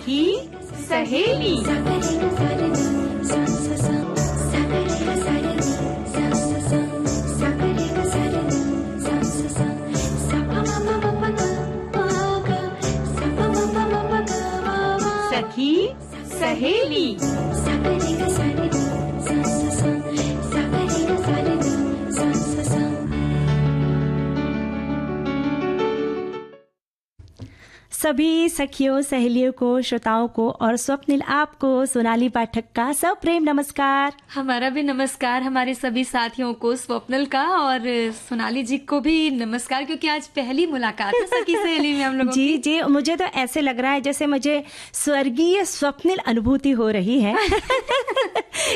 सखी सहेली। सखी सहेली। सभी सखियों, सहेलियों को, श्रोताओं को और स्वप्निल आपको, सोनाली पाठक का सब प्रेम नमस्कार। हमारा भी नमस्कार हमारे सभी साथियों को, स्वप्निल का और सोनाली जी को भी नमस्कार, क्योंकि आज पहली मुलाकात है सखी सहेली में हम लोगों की। जी जी, मुझे तो ऐसे लग रहा है जैसे मुझे स्वर्गीय स्वप्निल अनुभूति हो रही है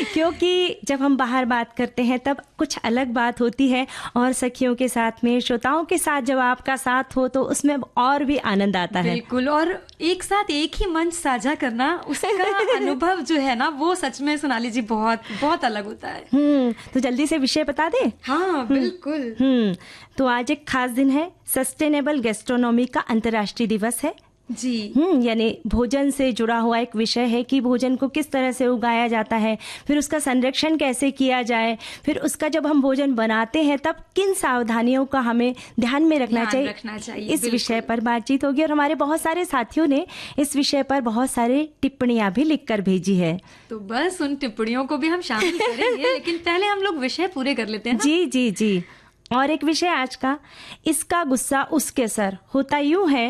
क्योंकि जब हम बाहर बात करते हैं तब कुछ अलग बात होती है, और सखियों के साथ में, श्रोताओं के साथ जब आपका साथ हो तो उसमें और भी आनंद आता है। बिल्कुल, और एक साथ एक ही मंच साझा करना, उसका अनुभव जो है ना, वो सच में सोनाली जी बहुत बहुत अलग होता है। तो जल्दी से विषय बता दे। हाँ बिल्कुल। तो आज एक खास दिन है, सस्टेनेबल गैस्ट्रोनॉमी का अंतर्राष्ट्रीय दिवस है जी। यानी भोजन से जुड़ा हुआ एक विषय है कि भोजन को किस तरह से उगाया जाता है, फिर उसका संरक्षण कैसे किया जाए, फिर उसका जब हम भोजन बनाते हैं तब किन सावधानियों का हमें ध्यान में रखना चाहिए। इस विषय पर बातचीत होगी और हमारे बहुत सारे साथियों ने इस विषय पर बहुत सारे टिप्पणियां भी लिखकर भेजी है, तो बस उन टिप्पणियों को भी हम शामिल करेंगे लेकिन पहले हम लोग विषय पूरे कर लेते हैं ना? जी जी जी। और एक विषय आज का, इसका गुस्सा उसके सर। होता यूं है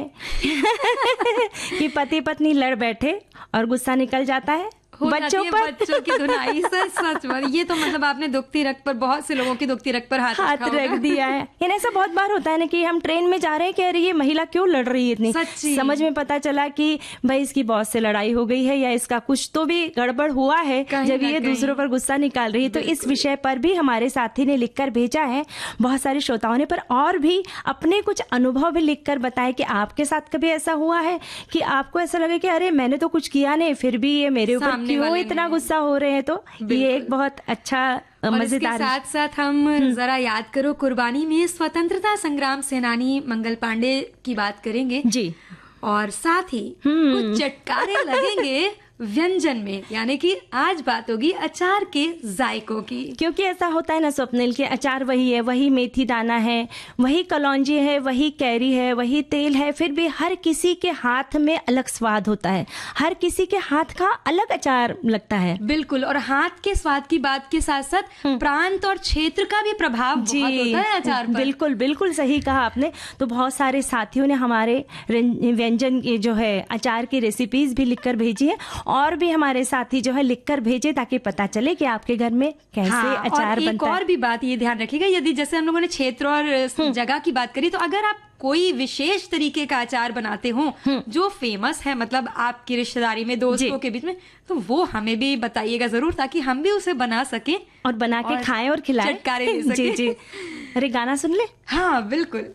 कि पति पत्नी लड़ बैठे और गुस्सा निकल जाता है बच्चों की धुनाई। सच ये तो मतलब आपने दुखती रग पर, बहुत से लोगों की दुखती रग पर हाथ रख दिया है। यानी ऐसा बहुत बार होता है ना कि हम ट्रेन में जा रहे हैं, कह रही है महिला क्यों लड़ रही है इतनी, समझ में पता चला कि भाई इसकी बॉस से लड़ाई हो गई है या इसका कुछ तो भी गड़बड़ हुआ है जब ये दूसरों पर गुस्सा निकाल रही है। तो इस विषय पर भी हमारे साथी ने लिखकर भेजा है, बहुत सारे श्रोताओं ने, पर और भी अपने कुछ अनुभव भी लिखकर बताए कि आपके साथ कभी ऐसा हुआ है कि आपको ऐसा लगे कि अरे मैंने तो कुछ किया नहीं, फिर भी ये मेरे ऊपर क्यों इतना गुस्सा हो रहे हैं। तो ये एक बहुत अच्छा मजेदार। साथ साथ हम जरा याद करो कुर्बानी में स्वतंत्रता संग्राम सेनानी मंगल पांडे की बात करेंगे जी, और साथ ही कुछ चटकारे लगेंगे व्यंजन में, यानी कि आज बात होगी अचार के जायकों की। क्योंकि ऐसा होता है ना स्वप्निल के, अचार वही है, वही मेथी दाना है, वही कलौंजी है, वही कैरी है, वही तेल है, फिर भी हर किसी के हाथ में अलग स्वाद होता है, हर किसी के हाथ का अलग अचार लगता है। बिल्कुल, और हाथ के स्वाद की बात के साथ साथ प्रांत और क्षेत्र का भी प्रभाव बहुत होता है अचार पर। बिल्कुल बिल्कुल सही कहा आपने। तो बहुत सारे साथियों ने हमारे व्यंजन की जो है अचार की रेसिपीज भी लिखकर भेजी है, और भी हमारे साथी जो है लिखकर भेजे ताकि पता चले कि आपके घर में कैसे अचार बनता है। और भी बात ये ध्यान रखिएगा, यदि जैसे हम लोगों ने क्षेत्र और जगह की बात करी, तो अगर आप कोई विशेष तरीके का अचार बनाते हो जो फेमस है, मतलब आपकी रिश्तेदारी में, दोस्तों के बीच में, तो वो हमें भी बताइएगा जरूर, ताकि हम भी उसे बना सके और बना के खाएं और खिलाएं, चटकारे ले सके। जी जी। अरे गाना सुन ले। हाँ बिल्कुल।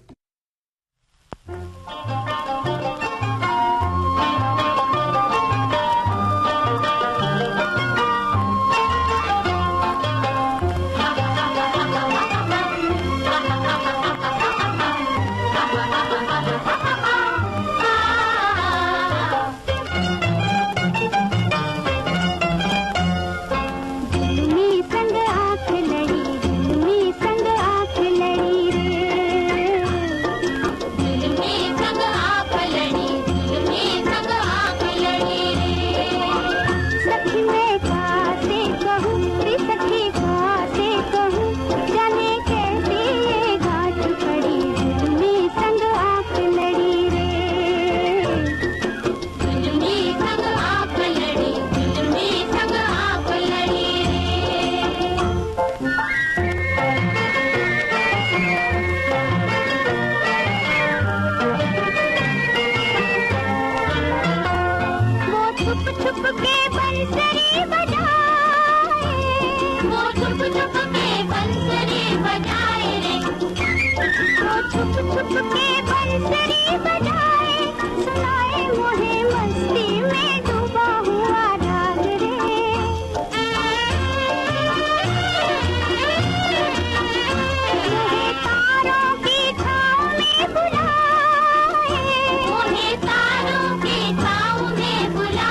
तारों की छाँव में बुलाए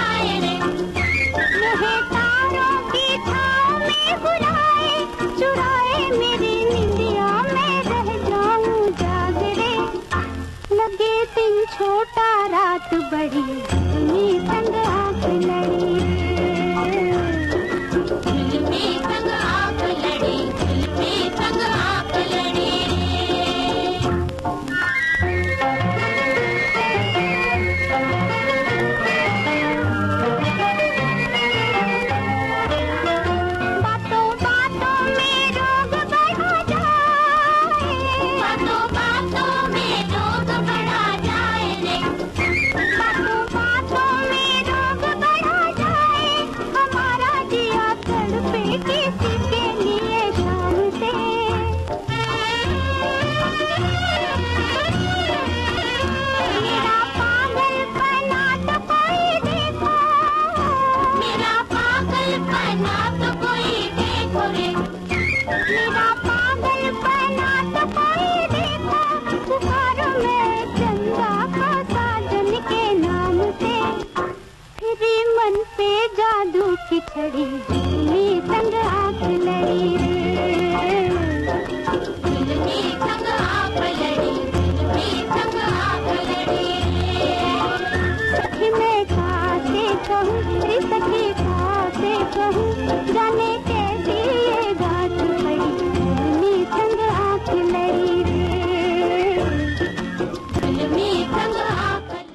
खड़ी, जुल्मी संग आंख लड़ी जुल्मी संग आंख लड़ी, जुल्मी संग आंख लड़ी बातों बातों में रोग बढ़ा जाए, बातों बातों में रोग बढ़ा जाए रे, बातों बातों में रोग बढ़ा जाए, हमारा जिया तड़पे किसी के लिए शाम से। मेरा पागलपना तो कोई देखो, मेरा पागलपना तो कोई देखो रे, मेरा पागलपना तो कोई देखो, पुकारो मैं चंदा का साजन के नाम से, फिर मन पे जादू की छड़ी, जुल्मी संग आंख लड़ी रे, जुल्मी संग आंख लड़ी, जुल्मी संग आंख लड़ी सखी मैं कासे कहूँ, रे सखी कासे कहूँ, जाने कैसी ये बात पड़ी, जुल्मी संग आंख लड़ी रे, जुल्मी संग आंख लड़ी।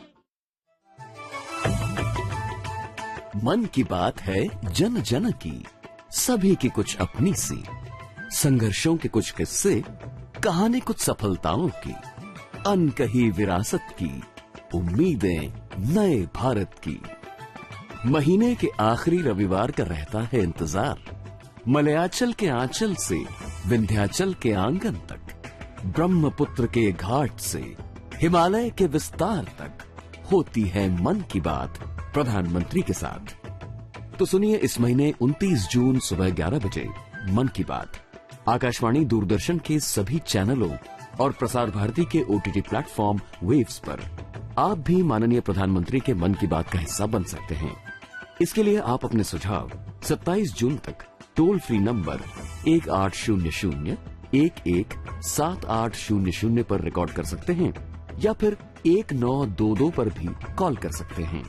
मन की बात है जन जन की, सभी की कुछ अपनी सी, संघर्षों के कुछ किस्से, कहानी कुछ सफलताओं की, अनकही विरासत की, उम्मीदें नए भारत की। महीने के आखिरी रविवार का रहता है इंतजार, मलयाचल के आंचल से विंध्याचल के आंगन तक, ब्रह्मपुत्र के घाट से हिमालय के विस्तार तक होती है मन की बात प्रधानमंत्री के साथ। तो सुनिए इस महीने 29 जून सुबह 11 बजे मन की बात आकाशवाणी दूरदर्शन के सभी चैनलों और प्रसार भारती के OTT प्लेटफॉर्म वेव्स पर। आप भी माननीय प्रधानमंत्री के मन की बात का हिस्सा बन सकते हैं। इसके लिए आप अपने सुझाव 27 जून तक टोल फ्री नंबर 1800-117800 पर रिकॉर्ड कर सकते हैं या फिर 1922 पर भी कॉल कर सकते हैं।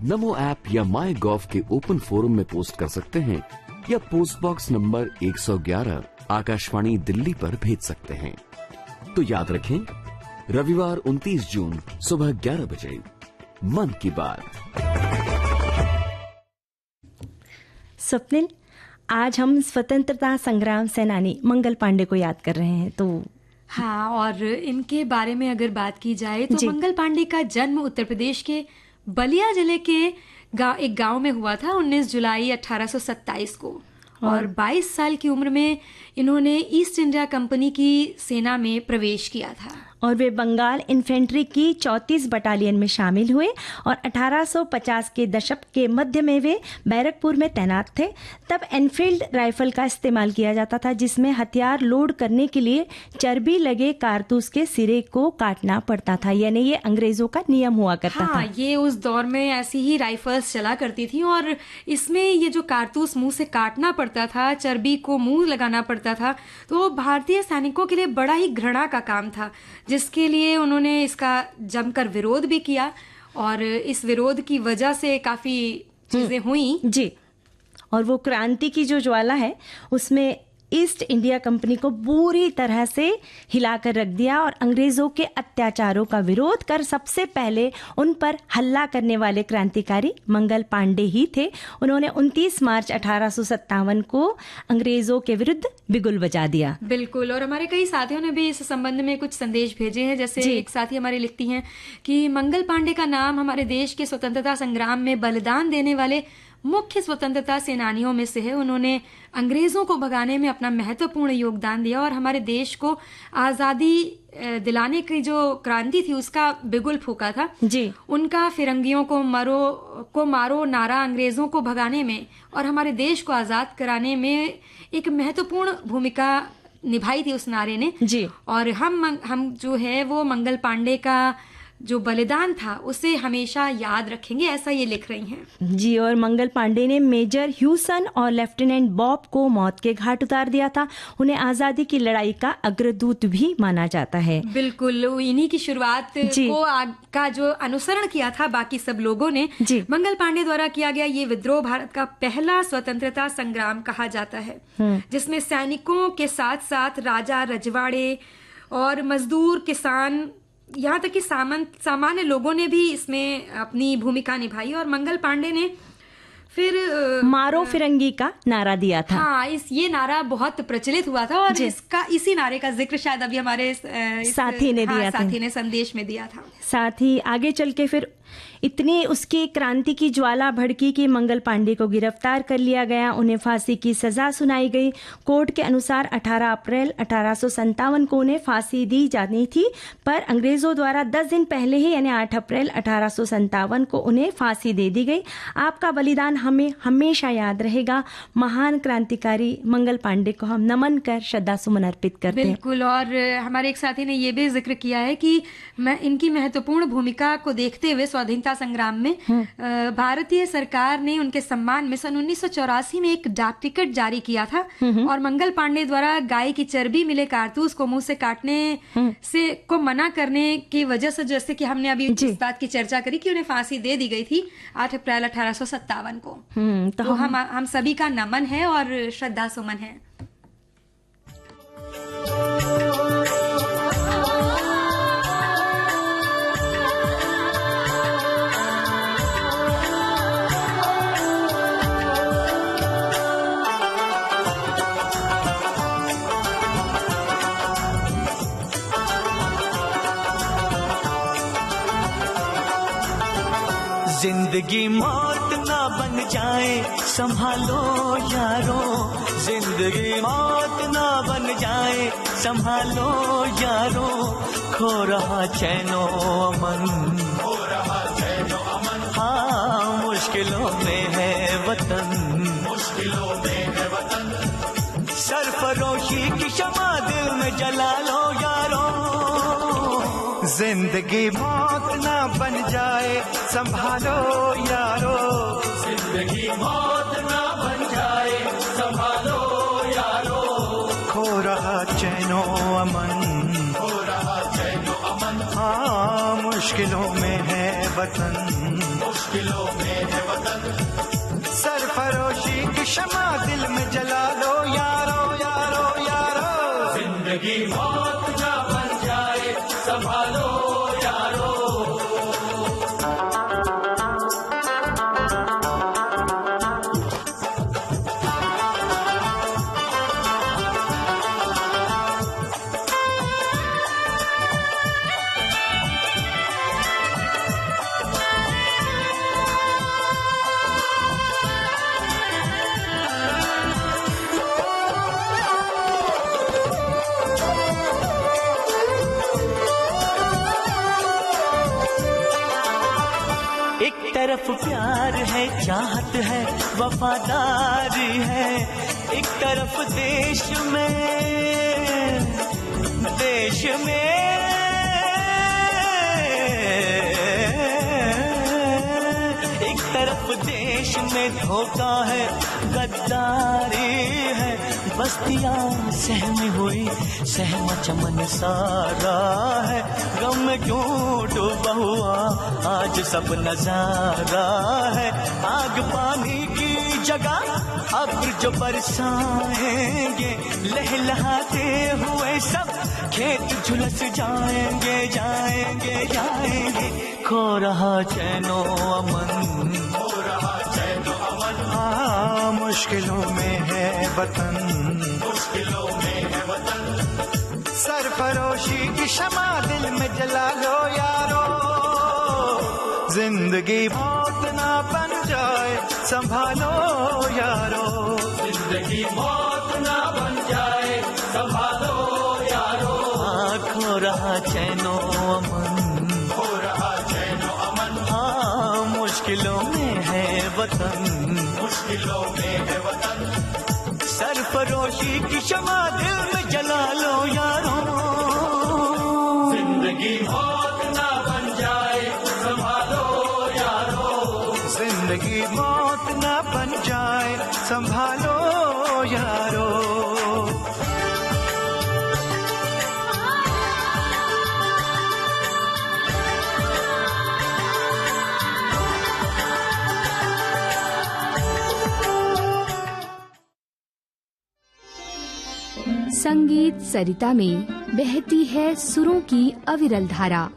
नमो ऐप या माई गॉव के ओपन फोरम में पोस्ट कर सकते हैं या post box number 111 Akashvani Delhi पर भेज सकते हैं। तो याद रखें, रविवार 29 जून सुबह 11 बजे मन की बात। स्वप्निल, आज हम स्वतंत्रता संग्राम सेनानी मंगल पांडे को याद कर रहे हैं। तो हाँ, और इनके बारे में अगर बात की जाए तो मंगल पांडे का जन्म उत्तर प्रदेश के बलिया जिले के एक गांव में हुआ था 19 जुलाई 1827 को, और 22 साल की उम्र में इन्होंने ईस्ट इंडिया कंपनी की सेना में प्रवेश किया था। और वे बंगाल इन्फेंट्री की 34 बटालियन में शामिल हुए और 1850 के दशक के मध्य में वे बैरकपुर में तैनात थे। तब एनफील्ड राइफल का इस्तेमाल किया जाता था, जिसमें हथियार लोड करने के लिए चर्बी लगे कारतूस के सिरे को काटना पड़ता था, यानी ये अंग्रेजों का नियम हुआ करता था। ये उस दौर में ऐसी ही राइफल्स चला करती थी और इसमें ये जो कारतूस मुंह से काटना पड़ता था, चर्बी को मुंह लगाना पड़ता था, तो भारतीय सैनिकों के लिए बड़ा ही घृणा का काम था, जिसके लिए उन्होंने इसका जमकर विरोध भी किया और इस विरोध की वजह से काफी चीजें हुई जी। और वो क्रांति की जो ज्वाला है उसमें ईस्ट इंडिया कंपनी को पूरी तरह से हिलाकर रख दिया और अंग्रेजों के अत्याचारों का विरोध कर सबसे पहले उन पर हल्ला करने वाले क्रांतिकारी मंगल पांडे ही थे। उन्होंने 29 मार्च 1857 को अंग्रेजों के विरुद्ध बिगुल बजा दिया। बिल्कुल, और हमारे कई साथियों ने भी इस संबंध में कुछ संदेश भेजे हैं। जैसे एक साथी हमारी लिखती हैं कि मंगल पांडे का नाम हमारे देश के स्वतंत्रता संग्राम में बलिदान देने वाले मुख्य स्वतंत्रता सेनानियों में से है। उन्होंने अंग्रेजों को भगाने में अपना महत्वपूर्ण योगदान दिया और हमारे देश को आजादी दिलाने की जो क्रांति थी उसका बिगुल फूका था जी। उनका फिरंगियों को मारो नारा अंग्रेजों को भगाने में और हमारे देश को आजाद कराने में एक महत्वपूर्ण भूमिका निभाई थी उस नारे ने जी। और हम जो है वो मंगल पांडे का जो बलिदान था उसे हमेशा याद रखेंगे, ऐसा ये लिख रही हैं। जी, और मंगल पांडे ने मेजर ह्यूसन और लेफ्टिनेंट बॉब को मौत के घाट उतार दिया था। उन्हें आजादी की लड़ाई का अग्रदूत भी माना जाता है। बिल्कुल, इन्हीं की शुरुआत को का जो अनुसरण किया था बाकी सब लोगों ने, मंगल पांडे द्वारा किया गया ये विद्रोह भारत का पहला स्वतंत्रता संग्राम कहा जाता है, जिसमें सैनिकों के साथ साथ राजा, रजवाड़े और मजदूर, किसान, यहाँ तक कि सामान्य लोगों ने भी इसमें अपनी भूमिका निभाई। और मंगल पांडे ने फिर मारो फिरंगी का नारा दिया था। हाँ, ये नारा बहुत प्रचलित हुआ था और इसी नारे का जिक्र शायद अभी हमारे साथी ने दिया था, साथी ने संदेश में दिया था। साथ ही आगे चल के फिर इतनी उसकी क्रांति की ज्वाला भड़की कि मंगल पांडे को गिरफ्तार कर लिया गया। उन्हें फांसी की सजा सुनाई गई। कोर्ट के अनुसार 18 अप्रैल 1857 को उन्हें फांसी दी जानी थी, पर अंग्रेजों द्वारा 10 दिन पहले ही यानी 8 अप्रैल 1857 को उन्हें फांसी दे दी गई। आपका बलिदान हमें हमेशा याद रहेगा। महान क्रांतिकारी मंगल पांडे को हम नमन कर श्रद्धा सुमन अर्पित करते हैं। बिल्कुल, और हमारे एक साथी ने ये भी जिक्र किया है कि इनकी महत्वपूर्ण भूमिका को देखते हुए स्वाधीनता संग्राम में भारतीय सरकार ने उनके सम्मान में सन 1984 में एक डाक टिकट जारी किया था और मंगल पांडे द्वारा गाय की चर्बी मिले कारतूस को मुंह से काटने से को मना करने की वजह से, जैसे कि हमने अभी इस बात की चर्चा करी कि उन्हें फांसी दे दी गई थी 8 अप्रैल 1857 को। तो हम सभी का नमन है और श्रद्धा सुमन है। जिंदगी मौत ना बन जाए संभालो यारो, जिंदगी मौत ना बन जाए संभालो यारो, खो रहा चैनो अमन, खो रहा चैनो अमन, हाँ मुश्किलों में है वतन, मुश्किलों में है वतन, सरफरोशी की शमा दिल में जला लो यारो, जिंदगी मौत ना बन जाए संभालो यारो, जिंदगी मौत ना बन जाए संभालो यारो, खो रहा चैनो अमन, खो रहा चैनो अमन, हाँ मुश्किलों में है वतन, मुश्किलों में है वतन, सरफरोशी की शमा दिल में जला लो यारो यारो यारो, जिंदगी मौत ना बन जाए संभालो यारो। तरफ प्यार है, चाहत है, वफादारी है, एक तरफ देश में एक तरफ देश में धोखा है, गद्दारी है, बस्तियां सहमी हुई सहमा चमन सारा है, गम में क्यों डूबा हुआ आज सब नजारा है, आग पानी की जगह अब्र जो बरसाएंगे, लहलहाते हुए सब खेत झुलस जाएंगे जाएंगे जाएंगे, खो रहा चैनो अमन, खो रहा चैनो अमन, हाँ मुश्किलों में है वतन, मुश्किलों में है वतन, सरफरोशी की शमा दिल में जला लो यारो, जिंदगी मौत ना बन जाए संभालो यारो, जिंदगी मौत ना बन जाए संभालो यारो, खो रहा चैनो अमन, खो रहा चैनो अमन, हाँ मुश्किलों में है वतन, मुश्किलों में है वतन, सरफरोशी की शमा दिल में जला लो यारो, जिंदगी मौत ना बन जाए जिंदगी मौत ना बन जाए, संभालो यारो। संगीत सरिता में बहती है सुरों की अविरल धारा।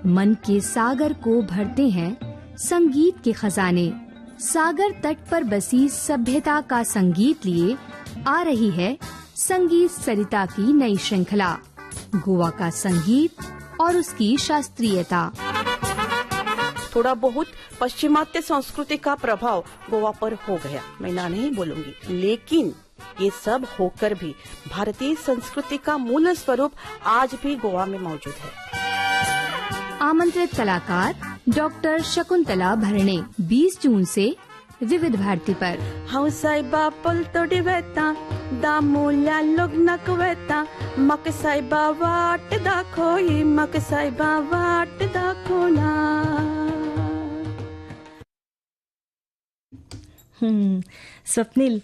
मन के सागर को भरते हैं संगीत के खजाने। सागर तट पर बसी सभ्यता का संगीत लिए आ रही है संगीत सरिता की नई श्रृंखला, गोवा का संगीत और उसकी शास्त्रीयता। थोड़ा बहुत पश्चिमात्य संस्कृति का प्रभाव गोवा पर हो गया, मैं ना नहीं बोलूंगी, लेकिन ये सब होकर भी भारतीय संस्कृति का मूल स्वरूप आज भी गोवा में मौजूद है। आमंत्रित कलाकार डॉक्टर शकुंतला भरणे 20 जून से विविध भारती पर। हाउ साइबा पल तोड़ी वेता दामूल्या लग्नक वेता मक साइबा वाट दाखोई मक साइबा वाट दाखोना। स्वप्निल,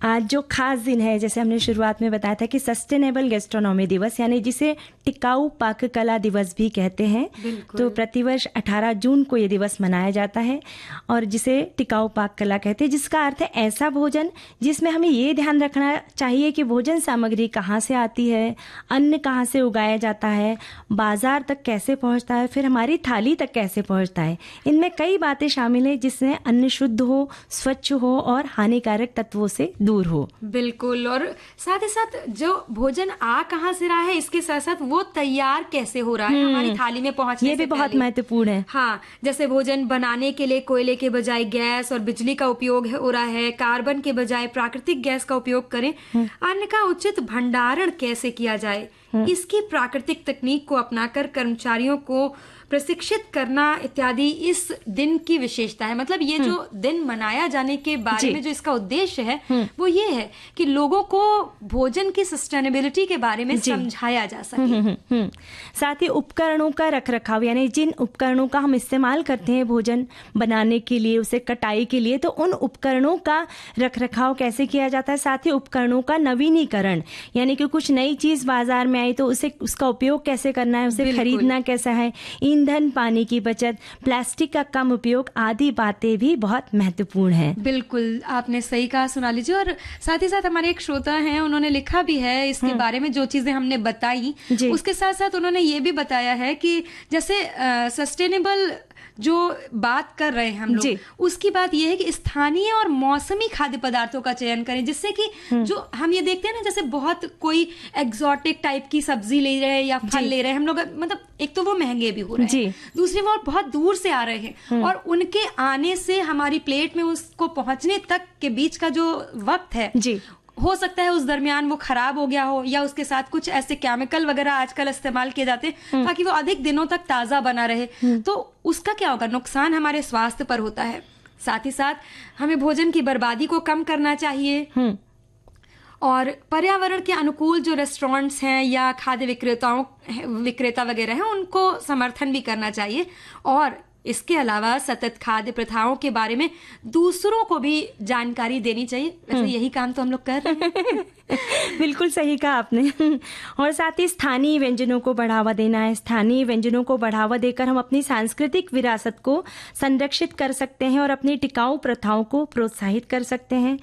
आज जो खास दिन है, जैसे हमने शुरुआत में बताया था कि सस्टेनेबल गैस्ट्रोनॉमी दिवस, यानी जिसे टिकाऊ पाक कला दिवस भी कहते हैं, तो प्रतिवर्ष 18 जून को ये दिवस मनाया जाता है और जिसे टिकाऊ पाक कला कहते हैं, जिसका अर्थ है ऐसा भोजन जिसमें हमें ये ध्यान रखना चाहिए कि भोजन सामग्री कहाँ से आती है, अन्न कहाँ से उगाया जाता है, बाजार तक कैसे पहुँचता है, फिर हमारी थाली तक कैसे पहुँचता है। इनमें कई बातें शामिल हैं जिससे अन्न शुद्ध हो, स्वच्छ हो और हानिकारक तत्वों से दूर हो। बिल्कुल, और साथ ही साथ जो भोजन आ कहाँ से रहा है, इसके साथ साथ वो तैयार कैसे हो रहा है हमारी थाली में पहुंचने ये भी बहुत महत्वपूर्ण है। हाँ, जैसे भोजन बनाने के लिए कोयले के बजाय गैस और बिजली का उपयोग हो रहा है, कार्बन के बजाय प्राकृतिक गैस का उपयोग करें, अन्न का उचित भंडारण कैसे किया जाए, इसकी प्राकृतिक तकनीक को अपनाकर कर्मचारियों को प्रशिक्षित करना इत्यादि इस दिन की विशेषता है। मतलब ये जो दिन मनाया जाने के बारे में जो इसका उद्देश्य है वो ये है कि लोगों को भोजन की सस्टेनेबिलिटी के बारे में समझाया जा सके। साथ ही उपकरणों का रखरखाव, यानी जिन उपकरणों का हम इस्तेमाल करते हैं भोजन बनाने के लिए, उसे कटाई के लिए, तो उन उपकरणों का रखरखाव कैसे किया जाता है। साथ ही उपकरणों का नवीनीकरण, यानी कि कुछ नई चीज बाजार में आई तो उसे उसका उपयोग कैसे करना है, उसे खरीदना कैसा है, ईंधन, पानी की बचत, प्लास्टिक का कम उपयोग आदि बातें भी बहुत महत्वपूर्ण है। बिल्कुल, आपने सही कहा सोनाली जी। और साथ ही साथ हमारे एक श्रोता हैं, उन्होंने लिखा भी है इसके बारे में, जो चीजें हमने बताई उसके साथ साथ उन्होंने ये भी बताया है कि जैसे सस्टेनेबल जो बात कर रहे हैं हम लोग, उसकी बात यह है कि स्थानीय और मौसमी खाद्य पदार्थों का चयन करें, जिससे कि जो हम ये देखते हैं ना, जैसे बहुत कोई एग्जॉटिक टाइप की सब्जी ले रहे हैं या फल ले रहे हैं हम लोग, मतलब एक तो वो महंगे भी हो रहे हैं, दूसरी वो बहुत दूर से आ रहे हैं और उनके आने से हमारी प्लेट में उसको पहुंचने तक के बीच का जो वक्त है, हो सकता है उस दरमियान वो खराब हो गया हो या उसके साथ कुछ ऐसे केमिकल वगैरह आजकल इस्तेमाल किए जाते हैं ताकि वो अधिक दिनों तक ताजा बना रहे। तो उसका क्या होगा, नुकसान हमारे स्वास्थ्य पर होता है। साथ ही साथ हमें भोजन की बर्बादी को कम करना चाहिए और पर्यावरण के अनुकूल जो रेस्टोरेंट्स हैं या खाद्य विक्रेता वगैरह हैं उनको समर्थन भी करना चाहिए। और इसके अलावा सतत खाद्य प्रथाओं के बारे में दूसरों को भी जानकारी देनी चाहिए। वैसे यही काम तो हम लोग कर रहे हैं। बिल्कुल सही कहा आपने। और साथ ही स्थानीय व्यंजनों को बढ़ावा देना है। स्थानीय व्यंजनों को बढ़ावा देकर हम अपनी सांस्कृतिक विरासत को संरक्षित कर सकते हैं और अपनी टिकाऊ प्रथाओं को प्रोत्साहित कर सकते हैं।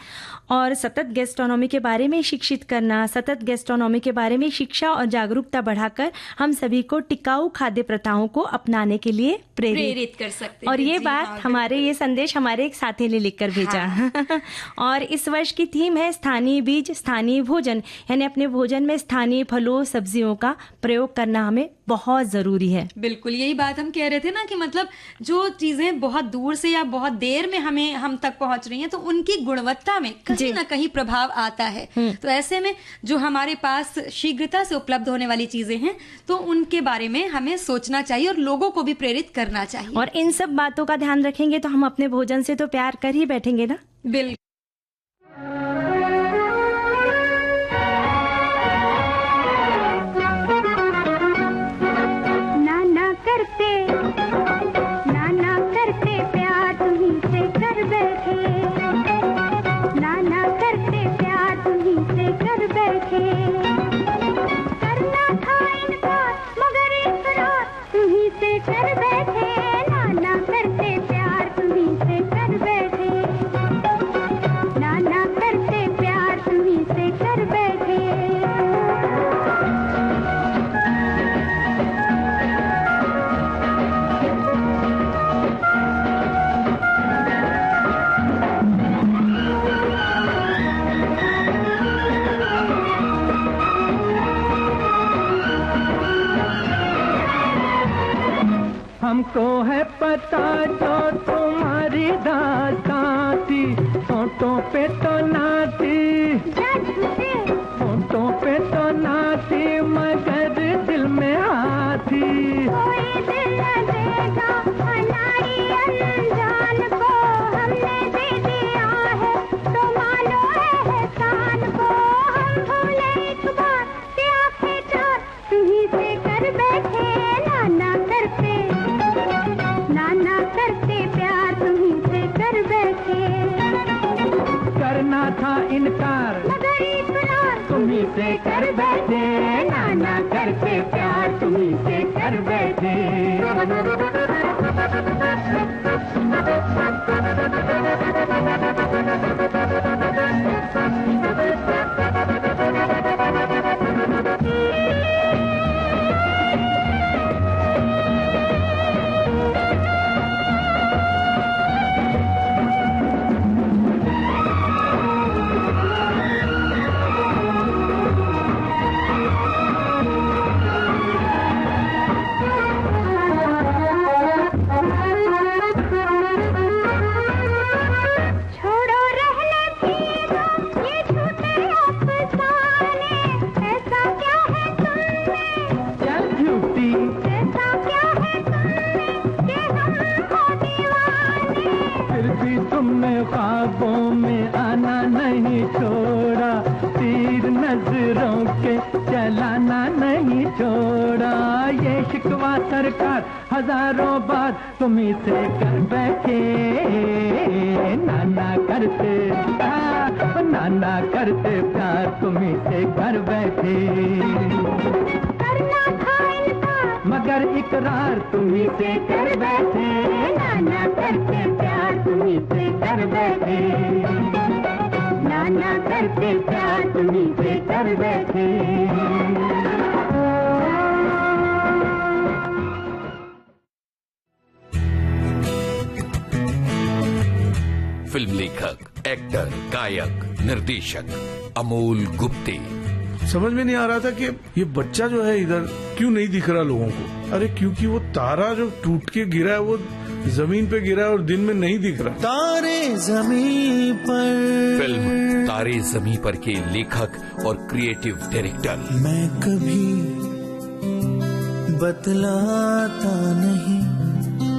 और सतत गैस्ट्रोनॉमी के बारे में शिक्षित करना, सतत गैस्ट्रोनॉमी के बारे में शिक्षा और जागरूकता बढ़ाकर हम सभी को टिकाऊ खाद्य प्रथाओं को अपनाने के लिए प्रेरित कर सकते हैं। और ये बात ये संदेश हमारे एक साथी ने लिखकर भेजा। और इस वर्ष की थीम है स्थानीय बीज स्थानीय भोजन, यानी अपने भोजन में स्थानीय फलों सब्जियों का प्रयोग करना हमें बहुत जरूरी है। बिल्कुल, यही बात हम कह रहे थे ना कि मतलब जो चीजें बहुत दूर से या बहुत देर में हम तक पहुंच रही हैं तो उनकी गुणवत्ता में कहीं ना कहीं प्रभाव आता है। तो ऐसे में जो हमारे पास शीघ्रता से उपलब्ध होने वाली चीजें हैं तो उनके बारे में हमें सोचना चाहिए और लोगों को भी प्रेरित करना चाहिए। और इन सब बातों का ध्यान रखेंगे तो हम अपने भोजन से तो प्यार कर ही बैठेंगे ना। बिल्कुल। नाना करते प्यार तुम्हीं से कर को है पता जो तुम्हारी दास्तां थी, होठों पे तो ना थी, होठों पे तो ना थी, मगर दिल में आती। कोई दिल न देगा हमारी अनजान को, हमने दे दिया है तो मानो एहसान को। हम भूले एक बार कि आंखें चार तुम्हीं से कर बैठे, नाना करते प्यार तुम्हीं से कर बैठे। करना था इनकार मगर इकरार तुम्हीं से कर बैठे, नाना करते प्यार तुम्हीं से कर बैठे। छोड़ो रहने दीजिए ये झूठे अफसाने, ऐसा क्या है तुमने, चल झूठी ऐसा क्या है तुमने कि हम हो दीवाने। फिर भी तुमने ख्वाबों में आना नहीं छोड़ा, तीर नजरों के चलाना नहीं छोड़ा। ये शिकवा सरकार हजारों बार तुम्हीं से कर बैठे, नाना करते प्यार तुम्हीं से कर बैठे। करना था इनकार मगर इकरार तुम्हीं से कर बैठे, नाना करते प्यार तुम्हीं से कर बैठे, नाना करते प्यार तुम्हीं से कर बैठे। फिल्म लेखक, एक्टर, गायक, निर्देशक अमोल गुप्ते। समझ में नहीं आ रहा था कि ये बच्चा जो है इधर क्यों नहीं दिख रहा लोगों को। अरे क्योंकि वो तारा जो टूट के गिरा है वो जमीन पे गिरा है और दिन में नहीं दिख रहा। तारे जमीन पर। फिल्म तारे जमीन पर के लेखक और क्रिएटिव डायरेक्टर। मैं कभी बतलाता नहीं।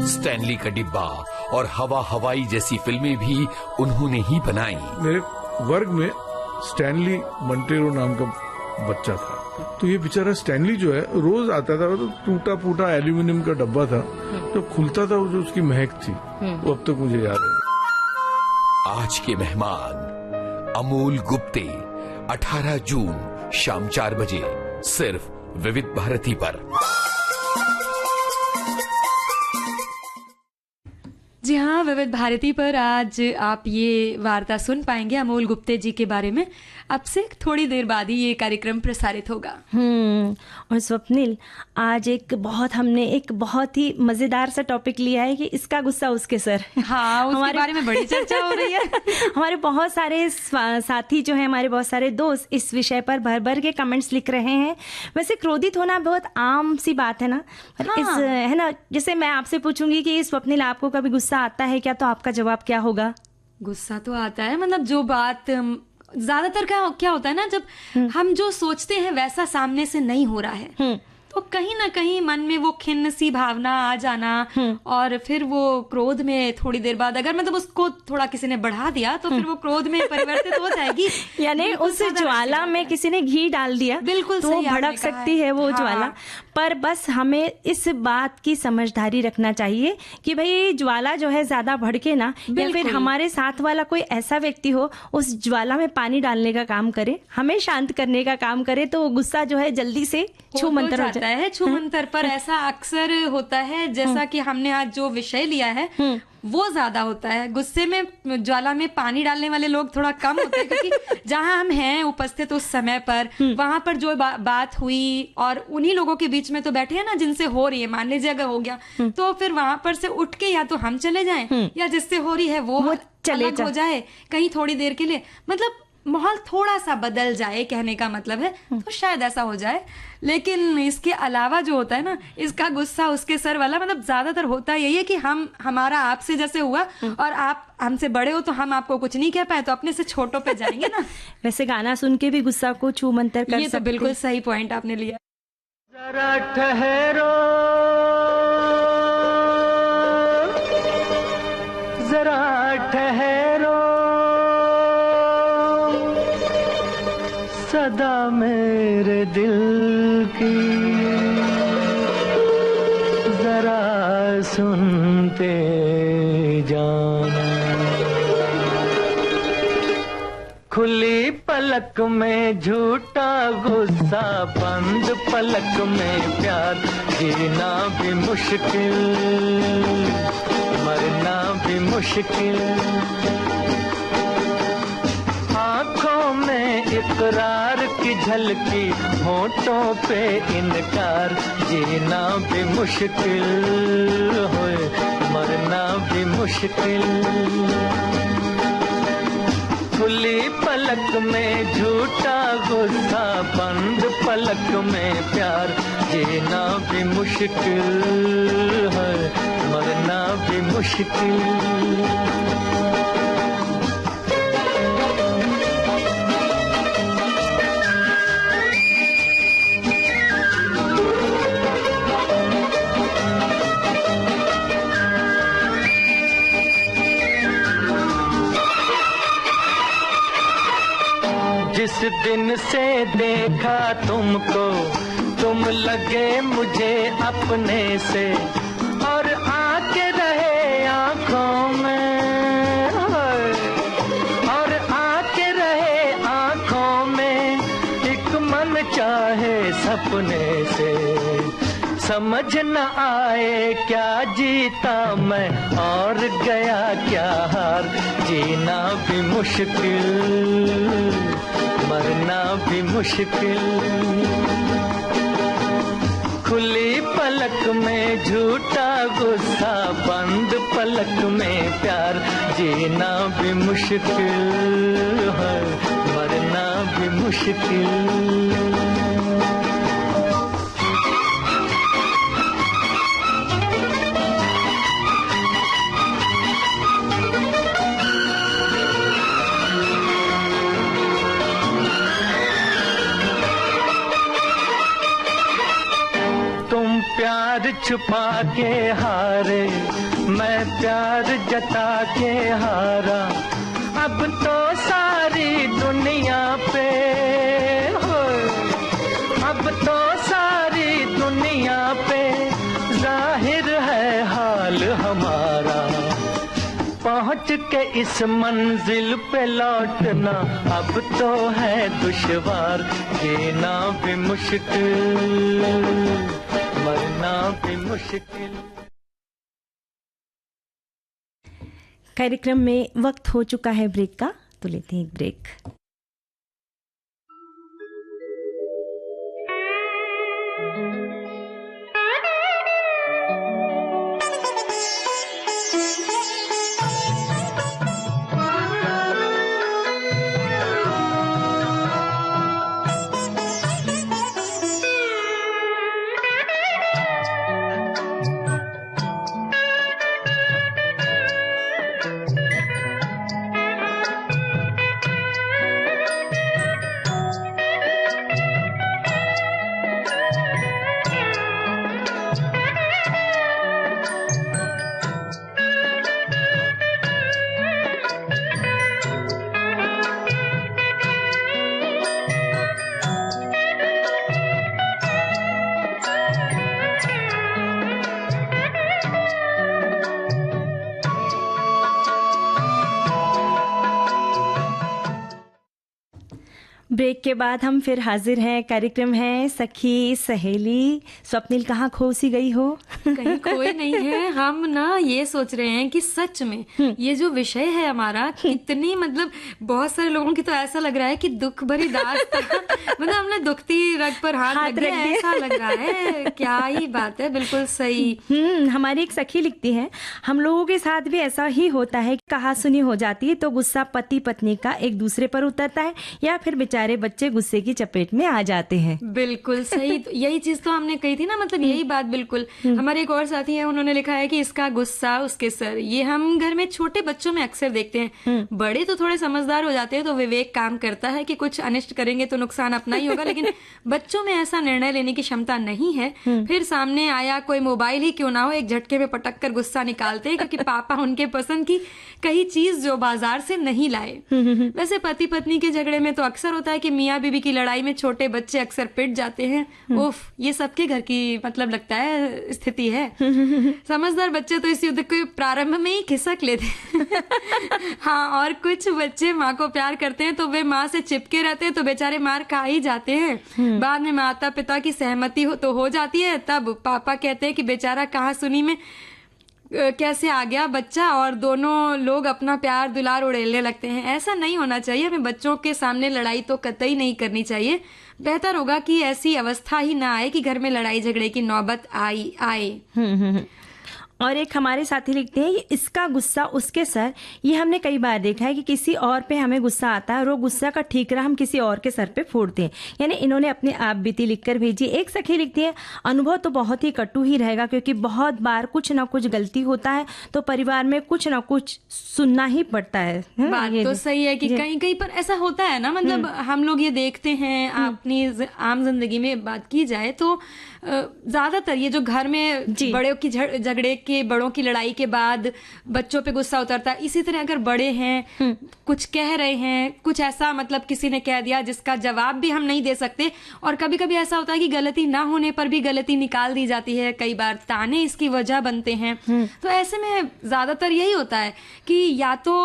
स्टैनली का डिब्बा और हवा हवाई जैसी फिल्में भी उन्होंने ही बनाई। मेरे वर्ग में स्टैनली मंटेरो नाम का बच्चा था, तो ये बेचारा स्टैनली जो है रोज आता था, तो टूटा फूटा एल्यूमिनियम का डब्बा था, तो खुलता था जो उसकी महक थी वो अब तक मुझे याद है। आज के मेहमान अमोल गुप्ते, 18 जून शाम 4 बजे सिर्फ विविध भारती पर। जी हाँ, विविध भारती पर आज आप ये वार्ता सुन पाएंगे अमोल गुप्ते जी के बारे में। अब से थोड़ी देर बाद ही ये कार्यक्रम प्रसारित होगा। और स्वप्निल, आज हमने एक बहुत ही मजेदार सा टॉपिक लिया है कि इसका गुस्सा उसके सर। हाँ, उसके बारे में बड़ी चर्चा हो रही है। हमारे बहुत सारे साथी जो हैं, हमारे बहुत सारे दोस्त इस विषय पर भर भर के कमेंट्स लिख रहे हैं। वैसे क्रोधित होना बहुत आम सी बात है ना। हाँ। है ना, जैसे मैं आपसे पूछूंगी कि स्वप्निल आपको कभी गुस्सा आता है क्या, तो आपका जवाब क्या होगा? गुस्सा तो आता है, मतलब जो बात ज्यादातर क्या होता है ना, जब हम जो सोचते हैं वैसा सामने से नहीं हो रहा है, तो कहीं ना कहीं मन में वो खिन्न सी भावना आ जाना, और फिर वो क्रोध में थोड़ी देर बाद अगर मतलब उसको थोड़ा किसी ने बढ़ा दिया तो फिर वो क्रोध में परिवर्तित हो जाएगी। यानी उस ज्वाला में किसी ने घी डाल दिया, बिल्कुल तो भड़क सकती है वो ज्वाला। पर बस हमें इस बात की समझदारी रखना चाहिए कि भाई ज्वाला जो है ज्यादा भड़के ना, या फिर हमारे साथ वाला कोई ऐसा व्यक्ति हो उस ज्वाला में पानी डालने का काम करे, हमें शांत करने का काम करे, तो गुस्सा जो है जल्दी से छू मंतर हो जाता है। छू मंतर पर ऐसा अक्सर होता है, जैसा कि हमने आज जो विषय लिया है वो ज्यादा होता है। गुस्से में ज्वाला में पानी डालने वाले लोग थोड़ा कम होते हैं, क्योंकि जहां हम हैं उपस्थित उस समय पर, वहां पर जो बात हुई और उन्हीं लोगों के बीच में तो बैठे हैं ना जिनसे हो रही है। मान लीजिए अगर हो गया तो फिर वहां पर से उठ के या तो हम चले जाएं या जिससे हो रही है वो चले हो जाए कहीं थोड़ी देर के लिए। मतलब माहौल थोड़ा सा बदल जाए, कहने का मतलब है, तो शायद ऐसा हो जाए। लेकिन इसके अलावा जो होता है ना, इसका गुस्सा उसके सर वाला, मतलब ज्यादातर होता यही है कि हमारा आपसे जैसे हुआ और आप हमसे बड़े हो तो हम आपको कुछ नहीं कह पाए, तो अपने से छोटों पे जाएंगे ना। वैसे गाना सुन के भी गुस्सा को छू मंतर कर ये सकते। तो बिल्कुल सही पॉइंट आपने लिया। जरा ठहरो, जरा ठहरो, सदा मेरे दिल की जरा सुनते जाना। खुली पलक में झूठा गुस्सा, बंद पलक में प्यार, जीना भी मुश्किल, मरना भी मुश्किल। आँखों में इकरार की झलकी, होठों पे इनकार, जीना भी मुश्किल, होए मरना भी मुश्किल। खुली पलक में झूठा गुस्सा, बंद पलक में प्यार, जीना भी मुश्किल है, मरना भी मुश्किल। जिस दिन से देखा तुमको, तुम लगे मुझे अपने से, और आके रहे आँखों में, और आके रहे आँखों में, एक मन चाहे सपने से। समझ न आए क्या जीता मैं और गया क्या हार, जीना भी मुश्किल, मरना भी मुश्किल। खुली पलक में झूठा गुस्सा, बंद पलक में प्यार, जीना भी मुश्किल है, मरना भी मुश्किल। प्यार छुपा के हारे, मैं प्यार जता के हारा, अब तो सारी दुनिया पे, अब तो सारी दुनिया पे जाहिर है हाल हमारा। पहुँच के इस मंजिल पे लौटना अब तो है दुश्वार, जीना भी मुश्किल, मरना भी मुश्किल। कार्यक्रम में वक्त हो चुका है ब्रेक का, तो लेते हैं एक ब्रेक। ब्रेक के बाद हम फिर हाजिर हैं। कार्यक्रम है सखी सहेली। स्वप्निल कहाँ खो सी गई हो? कहीं खोए नहीं है। हम ना ये सोच रहे हैं कि सच में ये जो विषय है हमारा कितनी मतलब बहुत सारे लोगों की तो ऐसा लग रहा है कि दुख भरी दास्तां मतलब हमने दुखती रग पर हाथ रख दिया ऐसा लग रहा है। क्या ही बात है, बिल्कुल सही। हमारी एक सखी लिखती है, हम लोगों के साथ भी ऐसा ही होता है। कहा सुनी हो जाती है तो गुस्सा पति पत्नी का एक दूसरे पर उतरता है या फिर बेचारे बच्चे गुस्से की चपेट में आ जाते हैं। बिल्कुल सही। तो यही चीज तो हमने कही थी ना, मतलब यही बात बिल्कुल। हमारे एक और साथी है, उन्होंने लिखा है कि इसका गुस्सा उसके सर। ये हम घर में छोटे बच्चों में अक्सर देखते हैं। बड़े तो थोड़े समझदार हो जाते हैं तो विवेक काम करता है कि कुछ अनिष्ट करेंगे तो नुकसान अपना ही होगा, लेकिन बच्चों में ऐसा निर्णय लेने की क्षमता नहीं है। फिर सामने आया कोई मोबाइल ही क्यों ना हो, एक झटके में पटक कर गुस्सा निकालते हैं क्योंकि पापा उनके पसंद की कई चीज जो बाजार से नहीं लाए। वैसे पति पत्नी के झगड़े में तो अक्सर होता है कि मियाँ बीबी की लड़ाई में छोटे बच्चे अक्सर पिट जाते हैं। उफ, ये सबके घर की मतलब लगता है स्थिति है। समझदार बच्चे तो इस युद्ध के प्रारंभ में ही खिसक लेते हैं। हाँ, और कुछ बच्चे माँ को प्यार करते हैं तो वे माँ से चिपके रहते हैं तो बेचारे मार खा ही जाते हैं। बाद में माता पिता की सहमति हो जाती है, तब पापा कहते हैं कि बेचारा कहाँ सुनी में कैसे आ गया बच्चा, और दोनों लोग अपना प्यार दुलार उड़ेलने लगते हैं। ऐसा नहीं होना चाहिए। हमें बच्चों के सामने लड़ाई तो कतई नहीं करनी चाहिए। बेहतर होगा कि ऐसी अवस्था ही ना आए कि घर में लड़ाई झगड़े की नौबत आए। और एक हमारे साथी लिखते हैं, इसका गुस्सा उसके सर। ये हमने कई बार देखा है कि किसी और पे हमें गुस्सा आता है और वो गुस्सा का ठीकरा हम किसी और के सर पे फोड़ते हैं। यानी इन्होंने अपनी आप बीती लिखकर भेजी। एक सखी लिखती है, अनुभव तो बहुत ही कटु ही रहेगा क्योंकि बहुत बार कुछ ना कुछ गलती होता है तो परिवार में कुछ ना कुछ सुनना ही पड़ता है। बात तो सही है कि कहीं कहीं पर ऐसा होता है ना, मतलब हम लोग ये देखते हैं। अपनी आम जिंदगी में बात की जाए तो ज्यादातर ये जो घर में बड़ों की झगड़े के बड़ों की लड़ाई के बाद बच्चों पे गुस्सा उतरता है। इसी तरह अगर बड़े हैं कुछ कह रहे हैं, कुछ ऐसा मतलब किसी ने कह दिया जिसका जवाब भी हम नहीं दे सकते, और कभी कभी ऐसा होता है कि गलती ना होने पर भी गलती निकाल दी जाती है। कई बार ताने इसकी वजह बनते हैं। तो ऐसे में ज्यादातर यही होता है कि या तो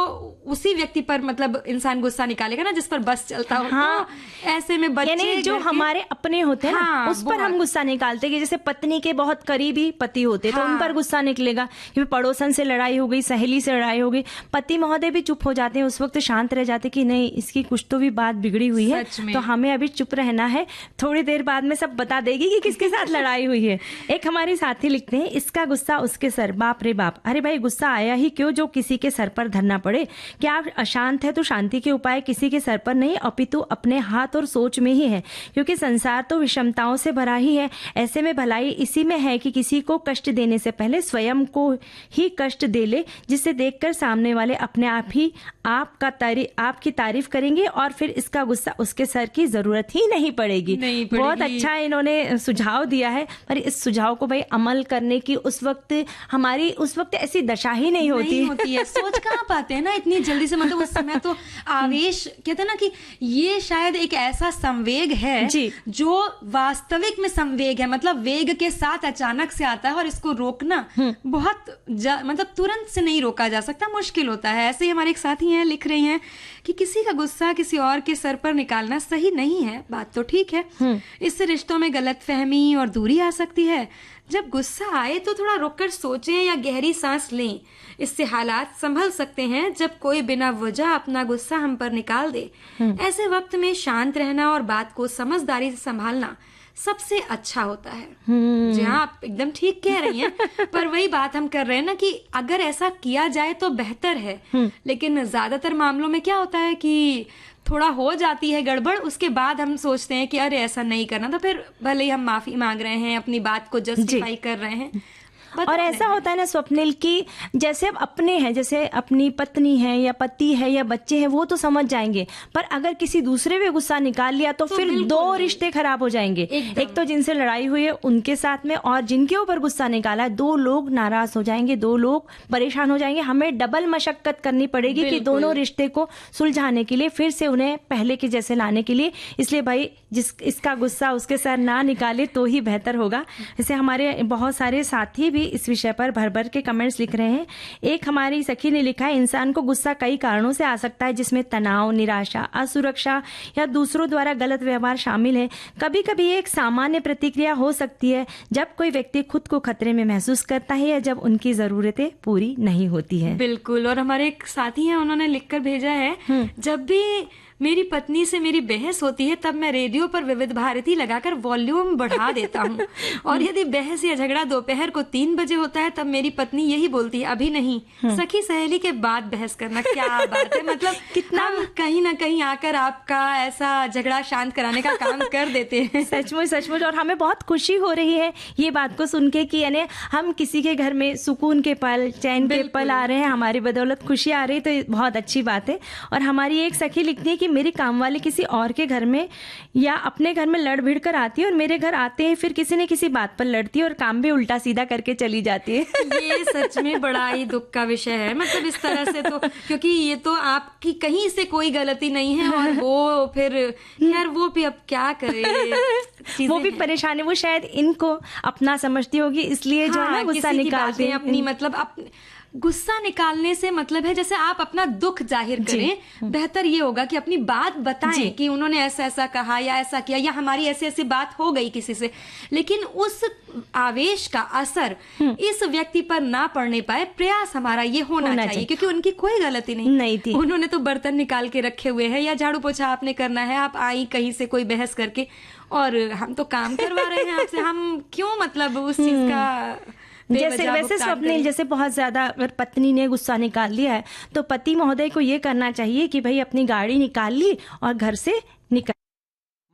उसी व्यक्ति पर मतलब इंसान गुस्सा निकालेगा ना जिस पर बस चलता हो। हाँ, तो ऐसे में बच्चे जो हमारे अपने होते हैं ना, उस पर हम गुस्सा निकालते कि जैसे पत्नी के बहुत करीबी पति होते तो उन पर गुस्सा निकलेगा कि पड़ोसन से लड़ाई हो गई, सहेली से लड़ाई हो गई, पति महोदय भी चुप हो जाते हैं। उस वक्त शांत रह जाते कि नहीं, इसकी कुछ तो भी बात बिगड़ी हुई है तो हमें अभी चुप रहना है, थोड़ी देर बाद में सब बता देगी कि किसके साथ लड़ाई हुई है। एक हमारे साथी लिखते हैं, इसका गुस्सा उसके सर। बाप रे बाप, अरे भाई गुस्सा आया ही क्यों जो किसी के सर पर धरना पड़े। क्या आप अशांत है तो शांति के उपाय किसी के सर पर नहीं अपितु अपने हाथ और सोच में ही है, क्योंकि संसार तो विषमताओं से भरा ही है। ऐसे में भलाई इसी में है कि किसी को कष्ट देने से पहले स्वयं को ही कष्ट दे ले, जिसे देखकर सामने वाले अपने आप ही आपकी तारीफ करेंगे और फिर इसका गुस्सा उसके सर की जरूरत ही नहीं पड़ेगी। बहुत अच्छा इन्होंने सुझाव दिया है, पर इस सुझाव को भाई अमल करने की उस वक्त ऐसी दशा ही नहीं होती है। सोच कहाँ पाते हैं ना इतनी जल्दी से, मतलब उस समय तो आवेश कहते हैं ना कि ये शायद एक ऐसा संवेग है जो वास्तविक में संवेग है, मतलब वेग के साथ अचानक से आता है और इसको रोकना बहुत मतलब तुरंत से नहीं रोका जा सकता, मुश्किल होता है। ऐसे ही हमारे एक साथी हैं, लिख रही हैं कि किसी का गुस्सा किसी और के सर पर निकालना सही नहीं है। बात तो ठीक है, इससे रिश्तों में गलतफहमी और दूरी आ सकती है। जब गुस्सा आए तो थोड़ा रुककर सोचें या गहरी सांस लें, इससे हालात संभल सकते हैं। जब कोई बिना वजह अपना गुस्सा हम पर निकाल दे, ऐसे वक्त में शांत रहना और बात को समझदारी से संभालना सबसे अच्छा होता है। जी हाँ, आप एकदम ठीक कह रही हैं। पर वही बात हम कर रहे हैं ना कि अगर ऐसा किया जाए तो बेहतर है, लेकिन ज्यादातर मामलों में क्या होता है कि थोड़ा हो जाती है गड़बड़, उसके बाद हम सोचते हैं कि अरे ऐसा नहीं करना, तो फिर भले ही हम माफी मांग रहे हैं, अपनी बात को जस्टिफाई कर रहे हैं। और ऐसा होता है ना स्वप्निल की जैसे अब अपने हैं, जैसे अपनी पत्नी है या पति है या बच्चे हैं, वो तो समझ जाएंगे, पर अगर किसी दूसरे पे गुस्सा निकाल लिया तो फिर दो रिश्ते खराब हो जाएंगे। एक तो जिनसे लड़ाई हुई है उनके साथ में, और जिनके ऊपर गुस्सा निकाला है, दो लोग नाराज हो जाएंगे, दो लोग परेशान हो जाएंगे। हमें डबल मशक्कत करनी पड़ेगी कि दोनों रिश्ते को सुलझाने के लिए, फिर से उन्हें पहले के जैसे लाने के लिए। इसलिए भाई इसका गुस्सा उसके सर ना निकाले तो ही बेहतर होगा। जैसे हमारे बहुत सारे साथी भी इस विषय पर भर भर के कमेंट्स लिख रहे हैं। एक हमारी सखी ने लिखा है, इंसान को गुस्सा कई कारणों से आ सकता है, जिसमें तनाव, निराशा, असुरक्षा या दूसरों द्वारा गलत व्यवहार शामिल है। कभी कभी एक सामान्य प्रतिक्रिया हो सकती है जब कोई व्यक्ति खुद को खतरे में महसूस करता है या जब उनकी जरूरतें पूरी नहीं होती है। बिल्कुल। और हमारे एक साथी हैं, उन्होंने लिखकर भेजा है, जब भी मेरी पत्नी से मेरी बहस होती है तब मैं रेडियो पर विविध भारती लगाकर वॉल्यूम बढ़ा देता हूँ, और यदि बहस या झगड़ा दोपहर को 3 बजे होता है तब मेरी पत्नी यही बोलती है, अभी नहीं, सखी सहेली के बाद बहस करना। क्या बात है, मतलब कितना कहीं ना कहीं आकर आपका ऐसा झगड़ा शांत कराने का काम कर देते हैं। सचमुच सचमुच। और हमें बहुत खुशी हो रही है ये बात को सुन के कि यानी हम किसी के घर में सुकून के पल, चैन के पल आ रहे हैं, हमारी बदौलत खुशी आ रही है, तो ये बहुत अच्छी बात है। और हमारी एक सखी लिखती है कि मेरी काम वाली किसी और के घर में या अपने घर में लड़ भिड़ कर आती है और मेरे घर आते हैं फिर किसी न किसी बात पर लड़ती है और काम भी उल्टा सीधा करके चली जाती है। ये सच में बड़ा ही दुख का विषय है। मतलब इस तरह से तो, क्योंकि ये तो आपकी कहीं से कोई गलती नहीं है, और वो फिर यार वो भी अब क्या करे, वो भी परेशान है। वो शायद इनको अपना समझती होगी, इसलिए जो है ना गुस्सा निकालते हैं अपनी। मतलब गुस्सा निकालने से मतलब है जैसे आप अपना दुख जाहिर करें, बेहतर ये होगा कि अपनी बात बताएं कि उन्होंने ऐसा ऐसा कहा या ऐसा किया या हमारी ऐसी ऐसी बात हो गई किसी से, लेकिन उस आवेश का असर इस व्यक्ति पर ना पड़ने पाए, प्रयास हमारा ये होना चाहिए। क्योंकि उनकी कोई गलती नहीं थी। उन्होंने तो बर्तन निकाल के रखे हुए हैं या झाड़ू पोछा आपने करना है, आप आई कहीं से कोई बहस करके, और हम तो काम करवा रहे हैं आपसे, हम क्यों मतलब उस चीज का जैसे वैसे स्वप्निल, जैसे बहुत ज्यादा अगर पत्नी ने गुस्सा निकाल लिया है तो पति महोदय को ये करना चाहिए कि भाई अपनी गाड़ी निकाल ली और घर से निकल।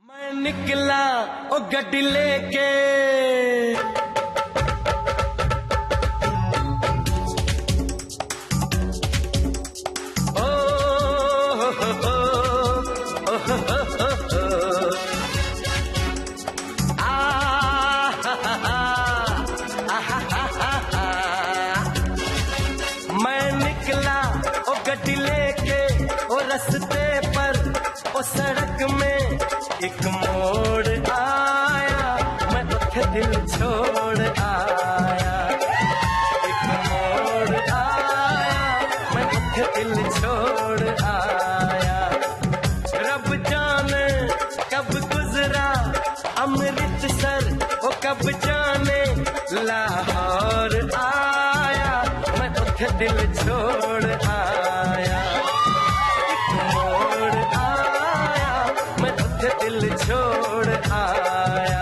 मैं निकला ओ गड्डी लेके, रस्ते पर ओ सड़क में एक मोड़ आया, मैं उठे दिल छोड़ आया, एक मोड़ आया, मैं उठे दिल छोड़ आया। रब जाने कब गुजरा अमृतसर, ओ कब जाने लाहौर आया, मैं उठे दिल छोड़ आया, दिल छोड़ आया।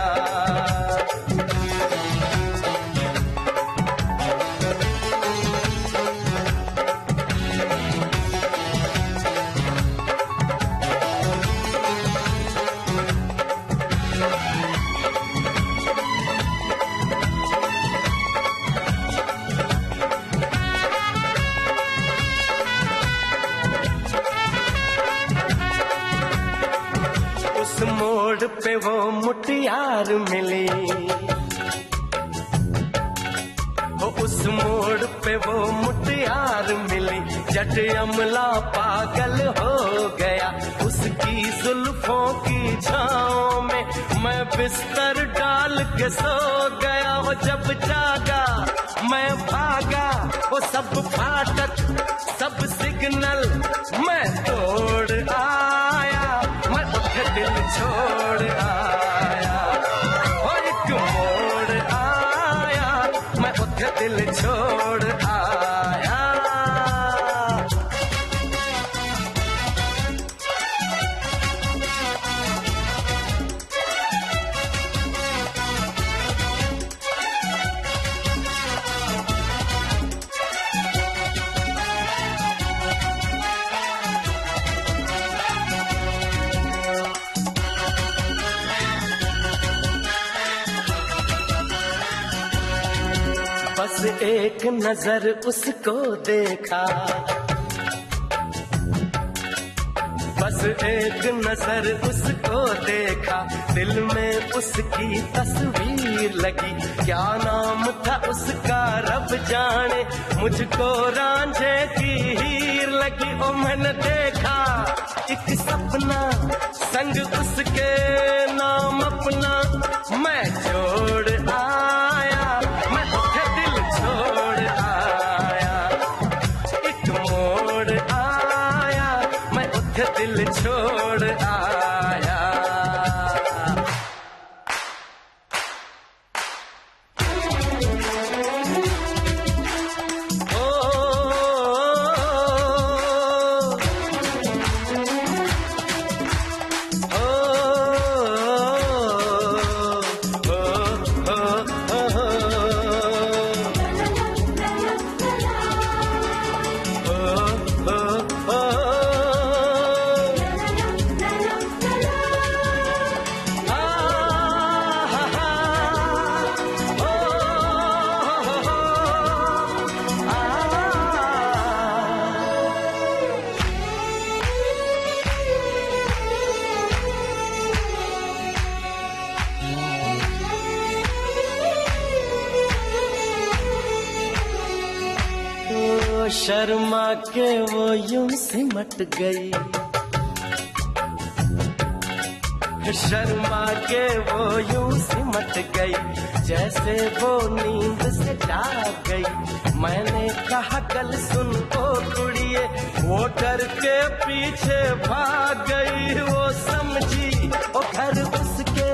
मोड़ पे वो मुटियार मिली, उस मोड़ पे वो मुटियार मिली, जट अमला पागल हो गया, उसकी जुल्फों की छांव में मैं बिस्तर डाल के सो गया। वो जब जागा मैं भागा, वो सब फाटक सब सिग्नल मैं तोड़ आया, मैं उठे दिल छोड़ आया, और एक मोड़ आया, मैं उठे दिल छोड़ आया। बस एक नजर उसको देखा, बस एक नजर उसको देखा, दिल में उसकी तस्वीर लगी, क्या नाम था उसका रब जाने, मुझको रांझे की हीर लगी। ओ मैंने देखा एक सपना संग उसके नाम अपना मैं छोड़ आया, मैं उठे दिल छोड़ आया। शर्मा के वो यूं सिमट गई, शर्मा के वो यूं सिमट गई, जैसे वो नींद से जाग गई। मैंने कहा कल सुन ओ कुड़िए, वो डर के पीछे भाग गई। वो समझी ओ घर उसके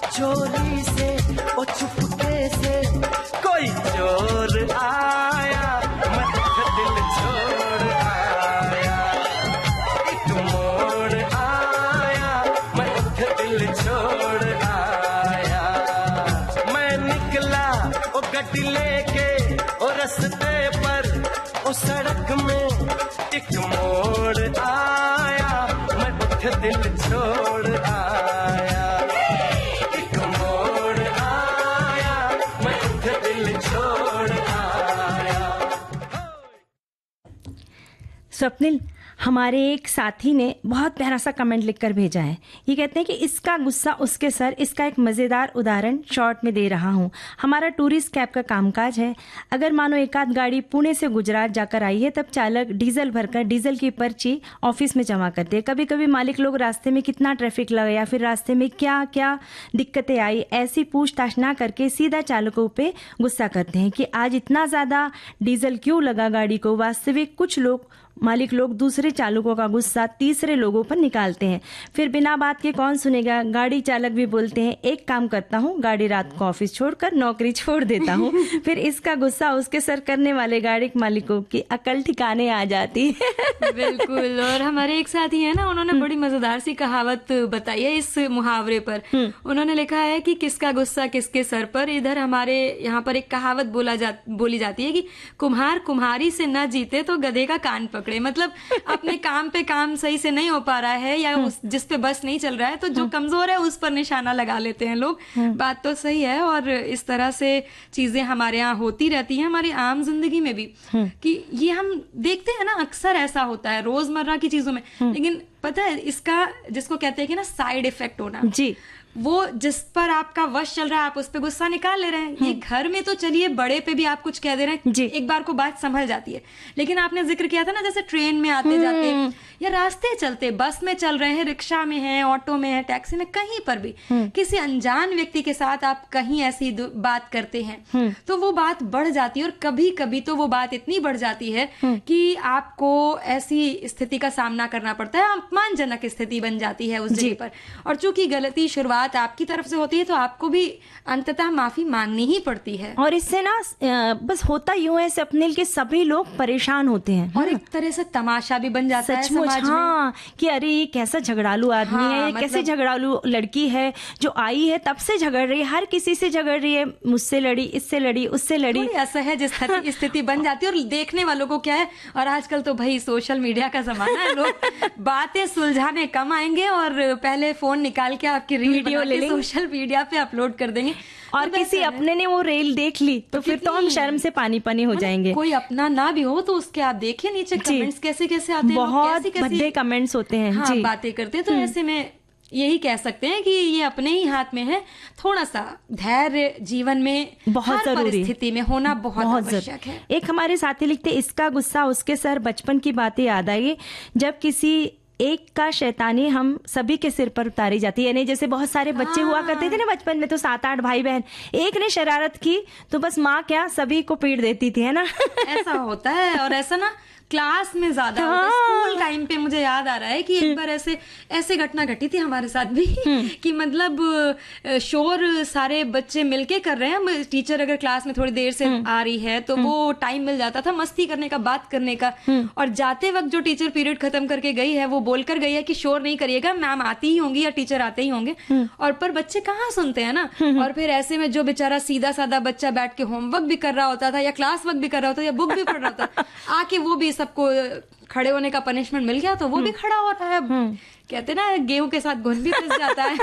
चोरी से, ओ चुपके से कोई चोर आया। दिल छोड़ आया, एक मोड़ आया, मैं दिल छोड़ आया। मैं निकला ओ गड्डी लेके ओ रस्ते पर, ओ सड़क में एक मोड़ आया, मैं दिल छोड़ आया। एक मोड़ आया, मैं दिल छोड़ आया। स्वप्निल, हमारे एक साथी ने बहुत प्यारा सा कमेंट लिखकर भेजा है। ये कहते हैं कि इसका गुस्सा उसके सर, इसका एक मज़ेदार उदाहरण शॉर्ट में दे रहा हूँ। हमारा टूरिस्ट कैब का कामकाज है। अगर मानो एक आध गाड़ी पुणे से गुजरात जाकर आई है, तब चालक डीजल भरकर डीजल की पर्ची ऑफिस में जमा करते हैं। कभी कभी मालिक लोग रास्ते में कितना ट्रैफिक लगा या फिर रास्ते में क्या क्या दिक्कतें आई, ऐसी पूछताछ ना करके सीधा चालकों पे गुस्सा करते हैं कि आज इतना ज़्यादा डीजल क्यों लगा गाड़ी को। वास्तविक कुछ लोग, मालिक लोग दूसरे चालकों का गुस्सा तीसरे लोगों पर निकालते हैं। फिर बिना बात के कौन सुनेगा, गाड़ी चालक भी बोलते हैं एक काम करता हूँ, गाड़ी रात को ऑफिस छोड़कर नौकरी छोड़ देता हूँ। फिर इसका गुस्सा उसके सर करने वाले गाड़ी मालिकों की अकल ठिकाने आ जाती है। बिल्कुल। और हमारे एक साथी है ना, उन्होंने बड़ी मजेदार सी कहावत बताई है इस मुहावरे पर। उन्होंने लिखा है कि किसका गुस्सा किसके सर पर। इधर हमारे यहाँ पर एक कहावत बोली जाती है कि कुम्हार कुम्हारी से न जीते तो गधे का कान पकड़े। मतलब अपने काम पे काम सही से नहीं हो पा रहा है या जिस पे बस नहीं चल रहा है, तो जो कमजोर है उस पर निशाना लगा लेते हैं लोग। बात तो सही है। और इस तरह से चीजें हमारे यहाँ होती रहती हैं, हमारी आम जिंदगी में भी, कि ये हम देखते हैं ना, अक्सर ऐसा होता है रोजमर्रा की चीजों में। लेकिन पता है इसका, जिसको कहते हैं कि ना साइड इफेक्ट होना, जी, वो जिस पर आपका वश चल रहा है आप उस पर गुस्सा निकाल ले रहे हैं। ये घर में तो चलिए बड़े पे भी आप कुछ कह दे रहे हैं, एक बार को बात संभल जाती है। लेकिन आपने जिक्र किया था ना, जैसे ट्रेन में आते जाते या रास्ते चलते, बस में चल रहे हैं, रिक्शा में है, ऑटो में है, टैक्सी में, कहीं पर भी किसी अनजान व्यक्ति के साथ आप कहीं ऐसी बात करते हैं तो वो बात बढ़ जाती है। और कभी कभी तो वो बात इतनी बढ़ जाती है कि आपको ऐसी स्थिति का सामना करना पड़ता है, अपमानजनक स्थिति बन जाती है उस जगह पर। और चूंकि गलती शुरुआत आपकी तरफ से होती है तो आपको भी अंततः माफी मांगनी ही पड़ती है। और इससे ना बस होता यूं है स्वप्निल के सभी लोग परेशान होते हैं और एक तरह से तमाशा भी बन जाता है समाज में। हाँ, कि अरे ये कैसा झगड़ालू आदमी है, ये कैसे झगड़ालू लड़की है जो आई है तब से झगड़ रही है, हर किसी से झगड़ रही है, मुझसे लड़ी, इससे लड़ी, उससे लड़ी, असहज स्थिति बन जाती है। और देखने वालों को क्या है, और आजकल तो भाई सोशल मीडिया का जमाना है, लोग बातें सुलझाने कम आएंगे और पहले फोन निकाल के आपकी वीडियो सोशल मीडिया पे अपलोड कर देंगे। और किसी अपने ने वो रील देख ली तो फिर तो हम शर्म से पानी पानी हो जाएंगे। कोई अपना ना भी हो तो उसके आप देखिए नीचे कमेंट्स कैसे कैसे आते हैं, बहुत भद्दे कमेंट्स होते हैं। हाँ, बातें करते हैं। तो ऐसे में यही कह सकते हैं कि ये अपने ही हाथ में है। थोड़ा सा धैर्य जीवन में बहुत जरूरी, परिस्थिति में होना बहुत आवश्यक है। एक हमारे साथी लिखते, इसका गुस्सा उसके सर, बचपन की बातें याद आई जब किसी एक का शैतानी हम सभी के सिर पर उतारी जाती है। यानी जैसे बहुत सारे बच्चे हुआ करते थे ना बचपन में, तो 7-8 भाई बहन, एक ने शरारत की तो बस माँ क्या सभी को पीट देती थी, है ना। ऐसा होता है। और ऐसा ना क्लास में ज्यादा होता है। स्कूल टाइम पे मुझे याद आ रहा है कि एक बार ऐसे घटना घटी थी हमारे साथ भी कि मतलब शोर सारे बच्चे मिलके कर रहे हैं। टीचर अगर क्लास में थोड़ी देर से आ रही है तो वो टाइम मिल जाता था मस्ती करने का, बात करने का, और जाते वक्त जो टीचर पीरियड खत्म करके गई है वो बोलकर गई है कि शोर नहीं करिएगा, मैम आती ही होंगी या टीचर आते ही होंगे। और पर बच्चे कहाँ सुनते हैं ना। और फिर ऐसे में जो बेचारा सीधा साधा बच्चा बैठ के होमवर्क भी कर रहा होता था या क्लास वर्क भी कर रहा होता था या बुक भी पढ़ रहा होता, आके वो भी सबको खड़े होने का पनिशमेंट मिल गया तो वो भी खड़ा होता है। कहते ना गेहूं के साथ घुन भी पिस जाता है।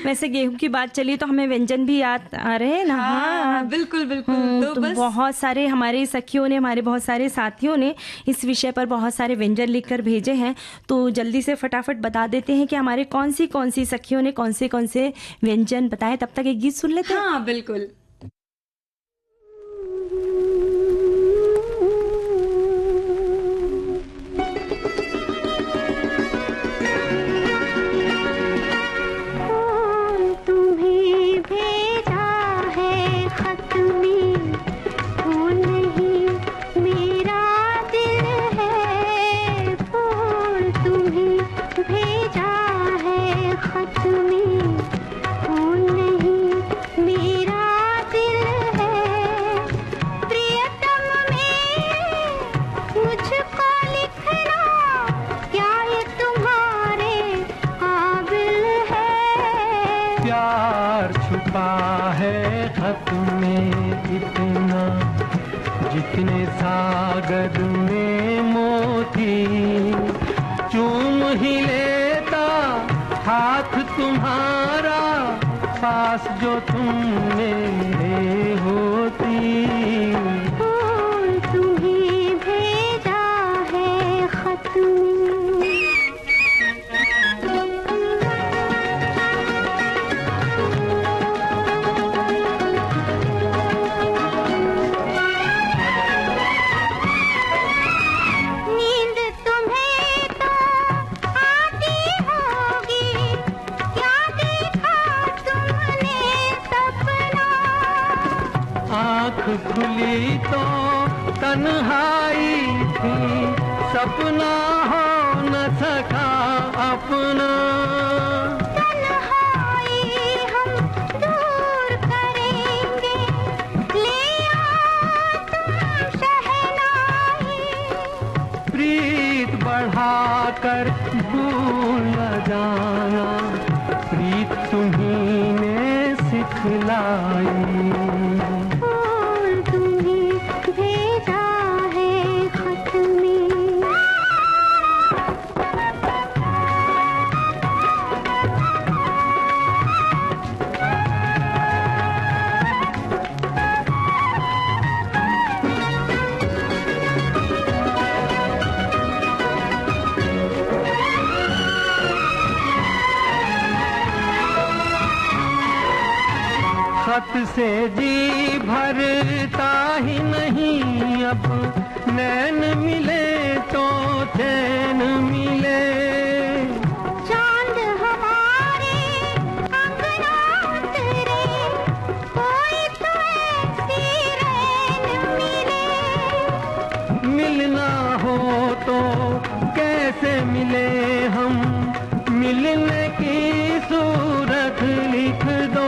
वैसे गेहूं की बात चली तो हमें व्यंजन भी याद आ रहे हैं ना। हाँ, बिल्कुल बिल्कुल। तो बस बहुत सारे हमारे सखियों ने, हमारे बहुत सारे साथियों ने इस विषय पर बहुत सारे व्यंजन लिखकर भेजे हैं। तो जल्दी से फटाफट बता देते हैं कि हमारे कौन सी सखियों ने कौन से व्यंजन बताए। तब तक एक गीत सुन लेते हैं। हाँ बिल्कुल। जितने सागर में मोती चूम ही लेता हाथ तुम्हारा, पास जो तुम मेरे होती। तुम्हें भेजा है खत में। खुली तो तन्हाई थी, सपना हो न सका अपना। तन्हाई हम दूर करेंगे, ले आओ तुम शहनाई। प्रीत बढ़ाकर भूल न जाना, प्रीत तुम्हीं ने सिखलाई। खत से जी भरता ही नहीं, अब नैन मिले तो चैन मिले। चांद हमारे अंगना उतरे, कोई तो ऐसी रैन मिले। मिलना हो तो कैसे मिले हम, मिलने की सूरत लिख दो।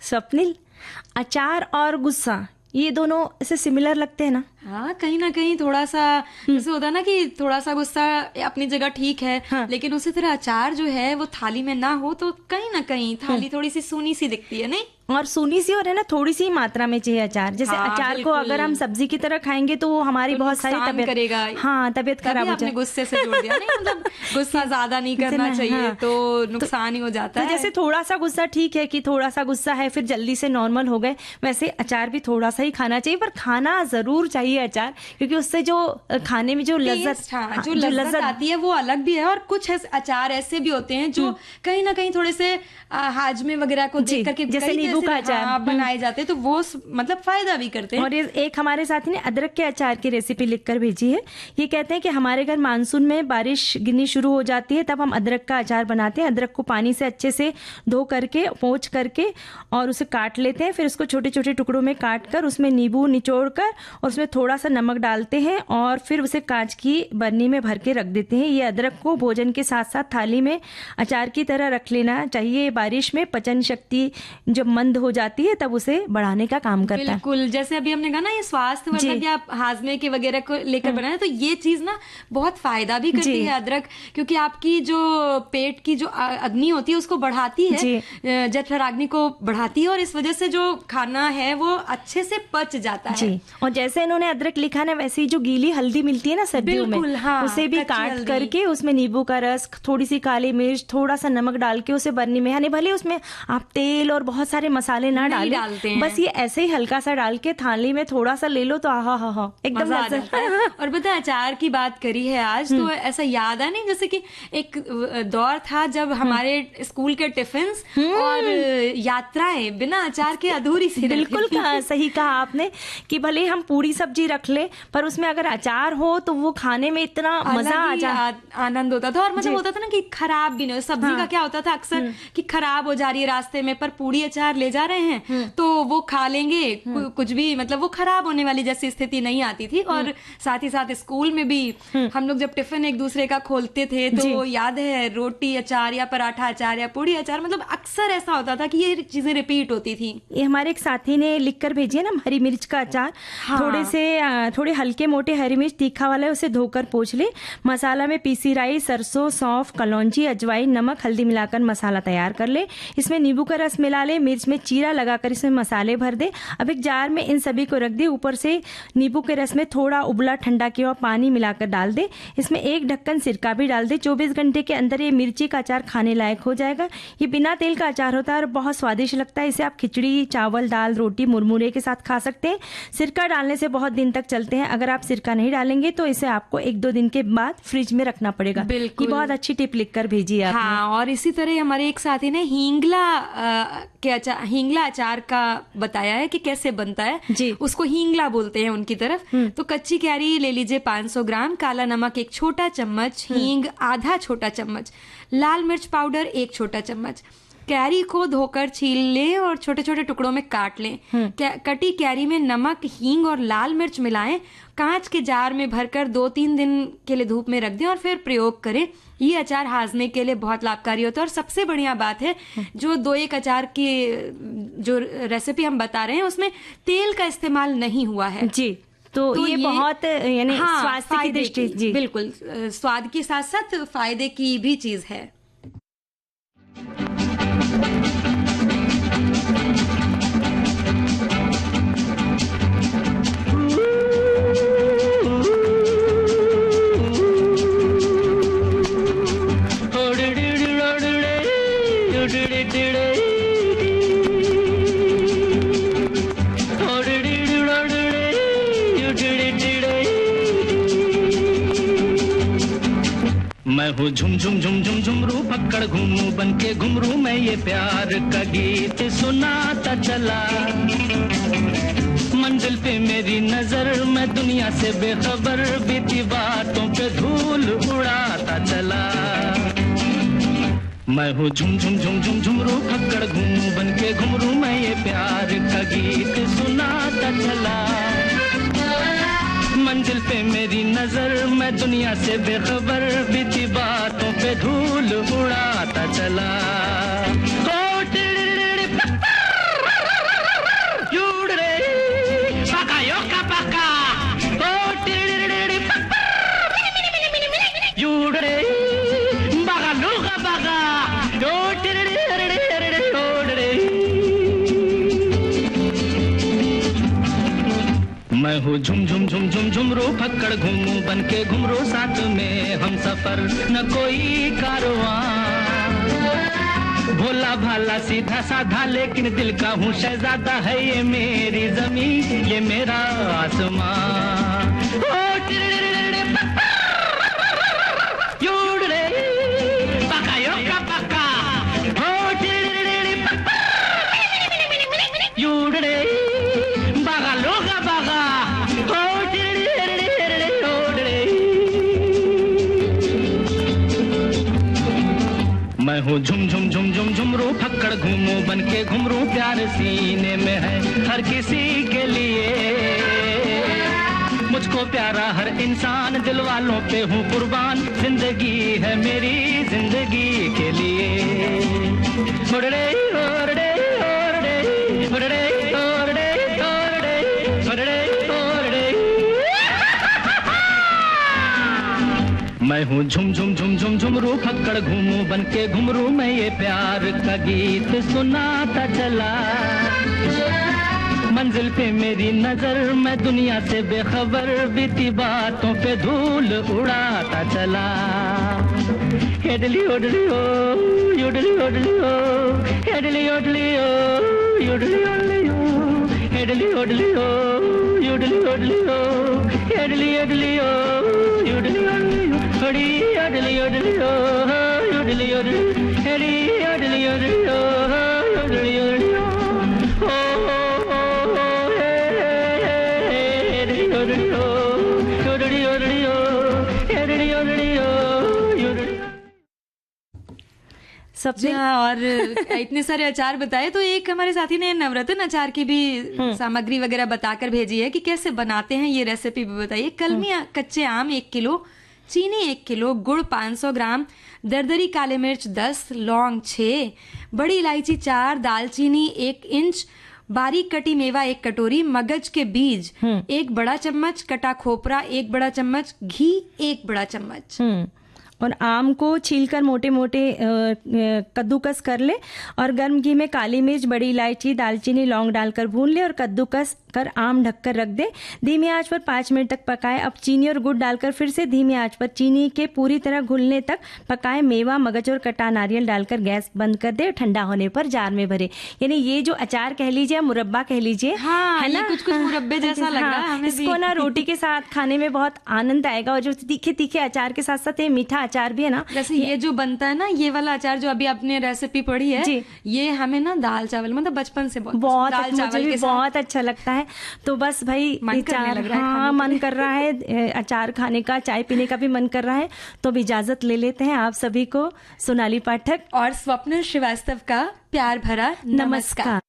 स्वप्निल, अचार और गुस्सा ये दोनों ऐसे सिमिलर लगते हैं ना। हाँ, कहीं ना कहीं थोड़ा सा जैसे होता है ना कि थोड़ा सा गुस्सा अपनी जगह ठीक है। हाँ। लेकिन उसी तरह अचार जो है वो थाली में ना हो तो कहीं ना कहीं थाली थोड़ी सी सूनी सी दिखती है, नहीं? और सूनी सी और है ना थोड़ी सी मात्रा में चाहिए अचार। जैसे हाँ, अचार को अगर हम सब्जी की तरह खाएंगे तो वो हमारी तो बहुत सारी तबीयत करेगा। हाँ, तबीयत खराब हो जाए। गुस्से से जोड़ दिया, नहीं मतलब गुस्सा ज्यादा नहीं करना चाहिए। हाँ, तो नुकसान ही हो जाता है। जैसे थोड़ा सा गुस्सा ठीक है कि थोड़ा सा गुस्सा है फिर जल्दी से नॉर्मल हो गए, वैसे अचार भी थोड़ा सा ही खाना चाहिए, पर खाना जरूर चाहिए ये अचार, क्योंकि उससे जो खाने में जो लज्जत, जो लज्जत आती है वो अलग भी है। और कुछ अचार ऐसे भी होते हैं जो कहीं ना कहीं थोड़े से हाजमे वगैरह को देख करके जैसे नींबू का अचार बनाए जाते हैं, तो वो मतलब फायदा भी करते हैं। और एक हमारे साथी ने अदरक के अचार की रेसिपी लिखकर भेजी है। ये कहते हैं कि हमारे घर मानसून में बारिश गिरनी शुरू हो जाती है, तब हम अदरक का अचार बनाते हैं। अदरक को पानी से अच्छे से धो करके पोंछ करके और उसे काट लेते हैं, फिर उसको छोटे छोटे टुकड़ों में काट कर उसमें नींबू निचोड़ कर और उसमें थोड़ा सा नमक डालते हैं और फिर उसे कांच की बर्नी में भर के रख देते हैं। ये अदरक को भोजन के साथ साथ थाली में अचार की तरह रख लेना चाहिए। बारिश में पचन शक्ति जब मंद हो जाती है तब उसे बढ़ाने का काम करता है। बिल्कुल, जैसे अभी हमने कहा ना ये स्वास्थ्य वर्धक या हाजमे के वगैरह को लेकर बनाया, तो ये चीज ना बहुत फायदा भी करती है अदरक, क्योंकि आपकी जो पेट की जो अग्नि होती है उसको बढ़ाती है, जठराग्नि को बढ़ाती है, और इस वजह से जो खाना है वो अच्छे से पच जाता है। और जैसे इन्होंने अदरक लिखा ना, वैसे ही जो गीली हल्दी मिलती है ना सर्दियों में, उसे भी काट करके उसमें नींबू का रस, थोड़ी सी काली मिर्च, थोड़ा सा नमक डाल के उसे बर्नी में, यानी भले उसमें आप तेल और बहुत सारे मसाले ना डालें, बस ये ऐसे ही हल्का सा डाल के थाली में थोड़ा सा ले लो तो आहा एकदम मजा आ जाता है। और पता है अचार की बात करी है आज, तो ऐसा याद है नहीं, जैसे कि एक दौर था जब हमारे स्कूल के टिफिन और यात्राएं बिना अचार के अधूरी सी। बिल्कुल सही कहा आपने कि भले हम पूरी सब्जी रख ले, पर उसमें अगर अचार हो तो वो खाने में इतना मजा आ जाता, आनंद होता था। और मतलब होता था ना कि खराब भी नहीं, सब्जी का क्या होता था अक्सर कि खराब हो जा रही है रास्ते में, पर पूरी अचार ले जा रहे हैं तो वो खा लेंगे, कुछ भी मतलब वो खराब होने वाली जैसी स्थिति नहीं आती थी। और साथ ही साथ स्कूल में भी हम लोग जब टिफिन एक दूसरे का खोलते थे तो याद है रोटी अचार या पराठा अचार या पूड़ी अचार, मतलब अक्सर ऐसा होता था कि ये चीजें रिपीट होती थी। ये हमारे एक साथी ने लिख कर भेजी है ना, हरी मिर्च का अचार। थोड़े हल्के मोटे हरी मिर्च तीखा वाला है, उसे धोकर पोंछ ले। मसाला में पीसी राई, सरसों, सौंफ, कलौंजी, अजवाइन, नमक, हल्दी मिलाकर मसाला तैयार कर ले। इसमें नींबू का रस मिला ले, मिर्च में चीरा लगाकर इसमें मसाले भर दे। अब एक जार में इन सभी को रख दे, ऊपर से नींबू के रस में थोड़ा उबला ठंडा किया हुआ पानी मिलाकर डाल दे। इसमें एक ढक्कन सिरका भी डाल दे। 24 घंटे के अंदर ये मिर्ची का अचार खाने लायक हो जाएगा। ये बिना तेल का अचार होता है और बहुत स्वादिष्ट लगता है। इसे आप खिचड़ी, चावल, दाल, रोटी, मुरमुरे के साथ खा सकते हैं। सिरका डालने से बहुत दिन तक चलते हैं। अगर आप सिरका नहीं डालेंगे तो इसे आपको 1-2 दिन के बाद फ्रिज में रखना पड़ेगा। ये बहुत अच्छी टिप लिख कर भेजी है आपने। हाँ, और इसी तरह हमारे एक साथी ने हींगला अचार का बताया है कि कैसे बनता है जी। उसको हींगला बोलते हैं उनकी तरफ। तो कच्ची कैरी ले लीजिए 500 ग्राम, काला नमक 1 छोटा चम्मच, हींग आधा छोटा चम्मच, लाल मिर्च पाउडर 1 छोटा चम्मच। कैरी को धोकर छील ले और छोटे छोटे टुकड़ों में काट लें। कटी कैरी में नमक, हींग और लाल मिर्च मिलाएं। कांच के जार में भरकर 2-3 दिन के लिए धूप में रख दें और फिर प्रयोग करें। ये अचार हाजमे के लिए बहुत लाभकारी होता है। और सबसे बढ़िया बात है, जो 2-1 अचार की जो रेसिपी हम बता रहे हैं उसमें तेल का इस्तेमाल नहीं हुआ है जी। तो ये बहुत यानी स्वास्थ्य की दृष्टि जी बिल्कुल स्वाद के साथ साथ फायदे की भी चीज है। मैं हूँ झुम झुम झुम झुम झुमरू पकड़ घूमू बन के घुमरू, मैं ये प्यार का गीत सुनाता चला। मंजिल पे मेरी नजर, मैं दुनिया से बेखबर, बीती बातों पे धूल उड़ाता चला। मैं हूँ झुम झुम झुम झुम झुमरू पकड़ घूमू बन के घुमरू, मैं ये प्यार का गीत सुनाता चला। मंजिल पे मेरी नजर, मैं दुनिया से बेखबर, बीती बातों पे धूल उड़ाता चला। मैं हूँ झुम झुम झुम झुम झुमरू फक्कड़ घूमू बन के घुमरू, साथ में हम सफर न कोई कारवां। भोला भाला सीधा साधा लेकिन दिल का हूँ शहजादा है। ये मेरी जमीन ये मेरा आसमां। मैं हूँ झुम झुम झुम झुम झुमरू फक्कड़ घूमू बन के घुमरू प्यार सीने में है हर किसी के लिए। मुझको प्यारा हर इंसान दिल वालों पे हूँ कुर्बान। जिंदगी है मेरी जिंदगी के लिए। ओरडे ओरडे ओरडे ओरडे ओरडे ओरडे ओरडे ओरडे। मैं हूँ झुम झुम झुम झुम झुमरू फक्कड़ घूमू बन के घुमरू मैं ये प्यार का गीत सुनाता चला। मंजिल पे मेरी नजर मैं दुनिया से बेखबर बीती बातों पे धूल उड़ाता चला। हेडली ओडली ओ योडली ओडली ओ हेडली ओडली ओ योडली ओडली ओ हेडली ओडली ओ योडली ओडली ओ हेडली ओडली ओ योडली ओडली ओ हड़ी ओडली ओडली ओ योडली ओडली हेडी ओडली ओडली ओ योडली ओडली ओ सबसे और इतने सारे अचार बताए तो एक हमारे साथी ने नवरत्न अचार की भी सामग्री वगैरह बताकर भेजी है कि कैसे बनाते हैं ये रेसिपी भी बताइए। कलमी कच्चे आम 1 किलो, चीनी 1 किलो, गुड़ 500 ग्राम, दरदरी काले मिर्च 10, लौंग 6, बड़ी इलायची 4, दालचीनी 1 इंच, बारीक कटी मेवा 1 कटोरी, मगज के बीज 1 बड़ा चम्मच, कटा खोपरा 1 बड़ा चम्मच, घी 1 बड़ा चम्मच। और आम को छीलकर मोटे मोटे कद्दूकस कर ले और गर्म घी में काली मिर्च, बड़ी इलायची, दालचीनी, लौंग डालकर भून ले और कद्दूकस कर आम ढककर रख दे। धीमी आंच पर 5 मिनट तक पकाए। अब चीनी और गुड़ डालकर फिर से धीमी आंच पर चीनी के पूरी तरह घुलने तक पकाए। मेवा, मगज और कटा नारियल डालकर गैस बंद कर दे। ठंडा होने पर जार में भरे। यानी ये जो अचार कह लीजिए, मुरब्बा कह लीजिए, हाँ, है ना, कुछ कुछ मुरब्बे जैसा लग रहा है हमें भी। इसको ना रोटी के साथ खाने में बहुत आनंद आएगा। और जो तीखे तीखे अचार के साथ साथ ये मीठा अचार भी है ना, जैसे ये जो बनता है ना, ये वाला अचार जो अभी आपने रेसिपी पढ़ी है जी, ये हमें ना दाल चावल मतलब बचपन से बहुत दाल चावल के बहुत अच्छा लगता है। तो बस भाई मन करने लग रहा है, हाँ मन कर रहा है अचार खाने का, चाय पीने का भी मन कर रहा है। तो अब इजाजत ले लेते हैं आप सभी को। सोनाली पाठक और स्वप्निल श्रीवास्तव का प्यार भरा नमस्कार।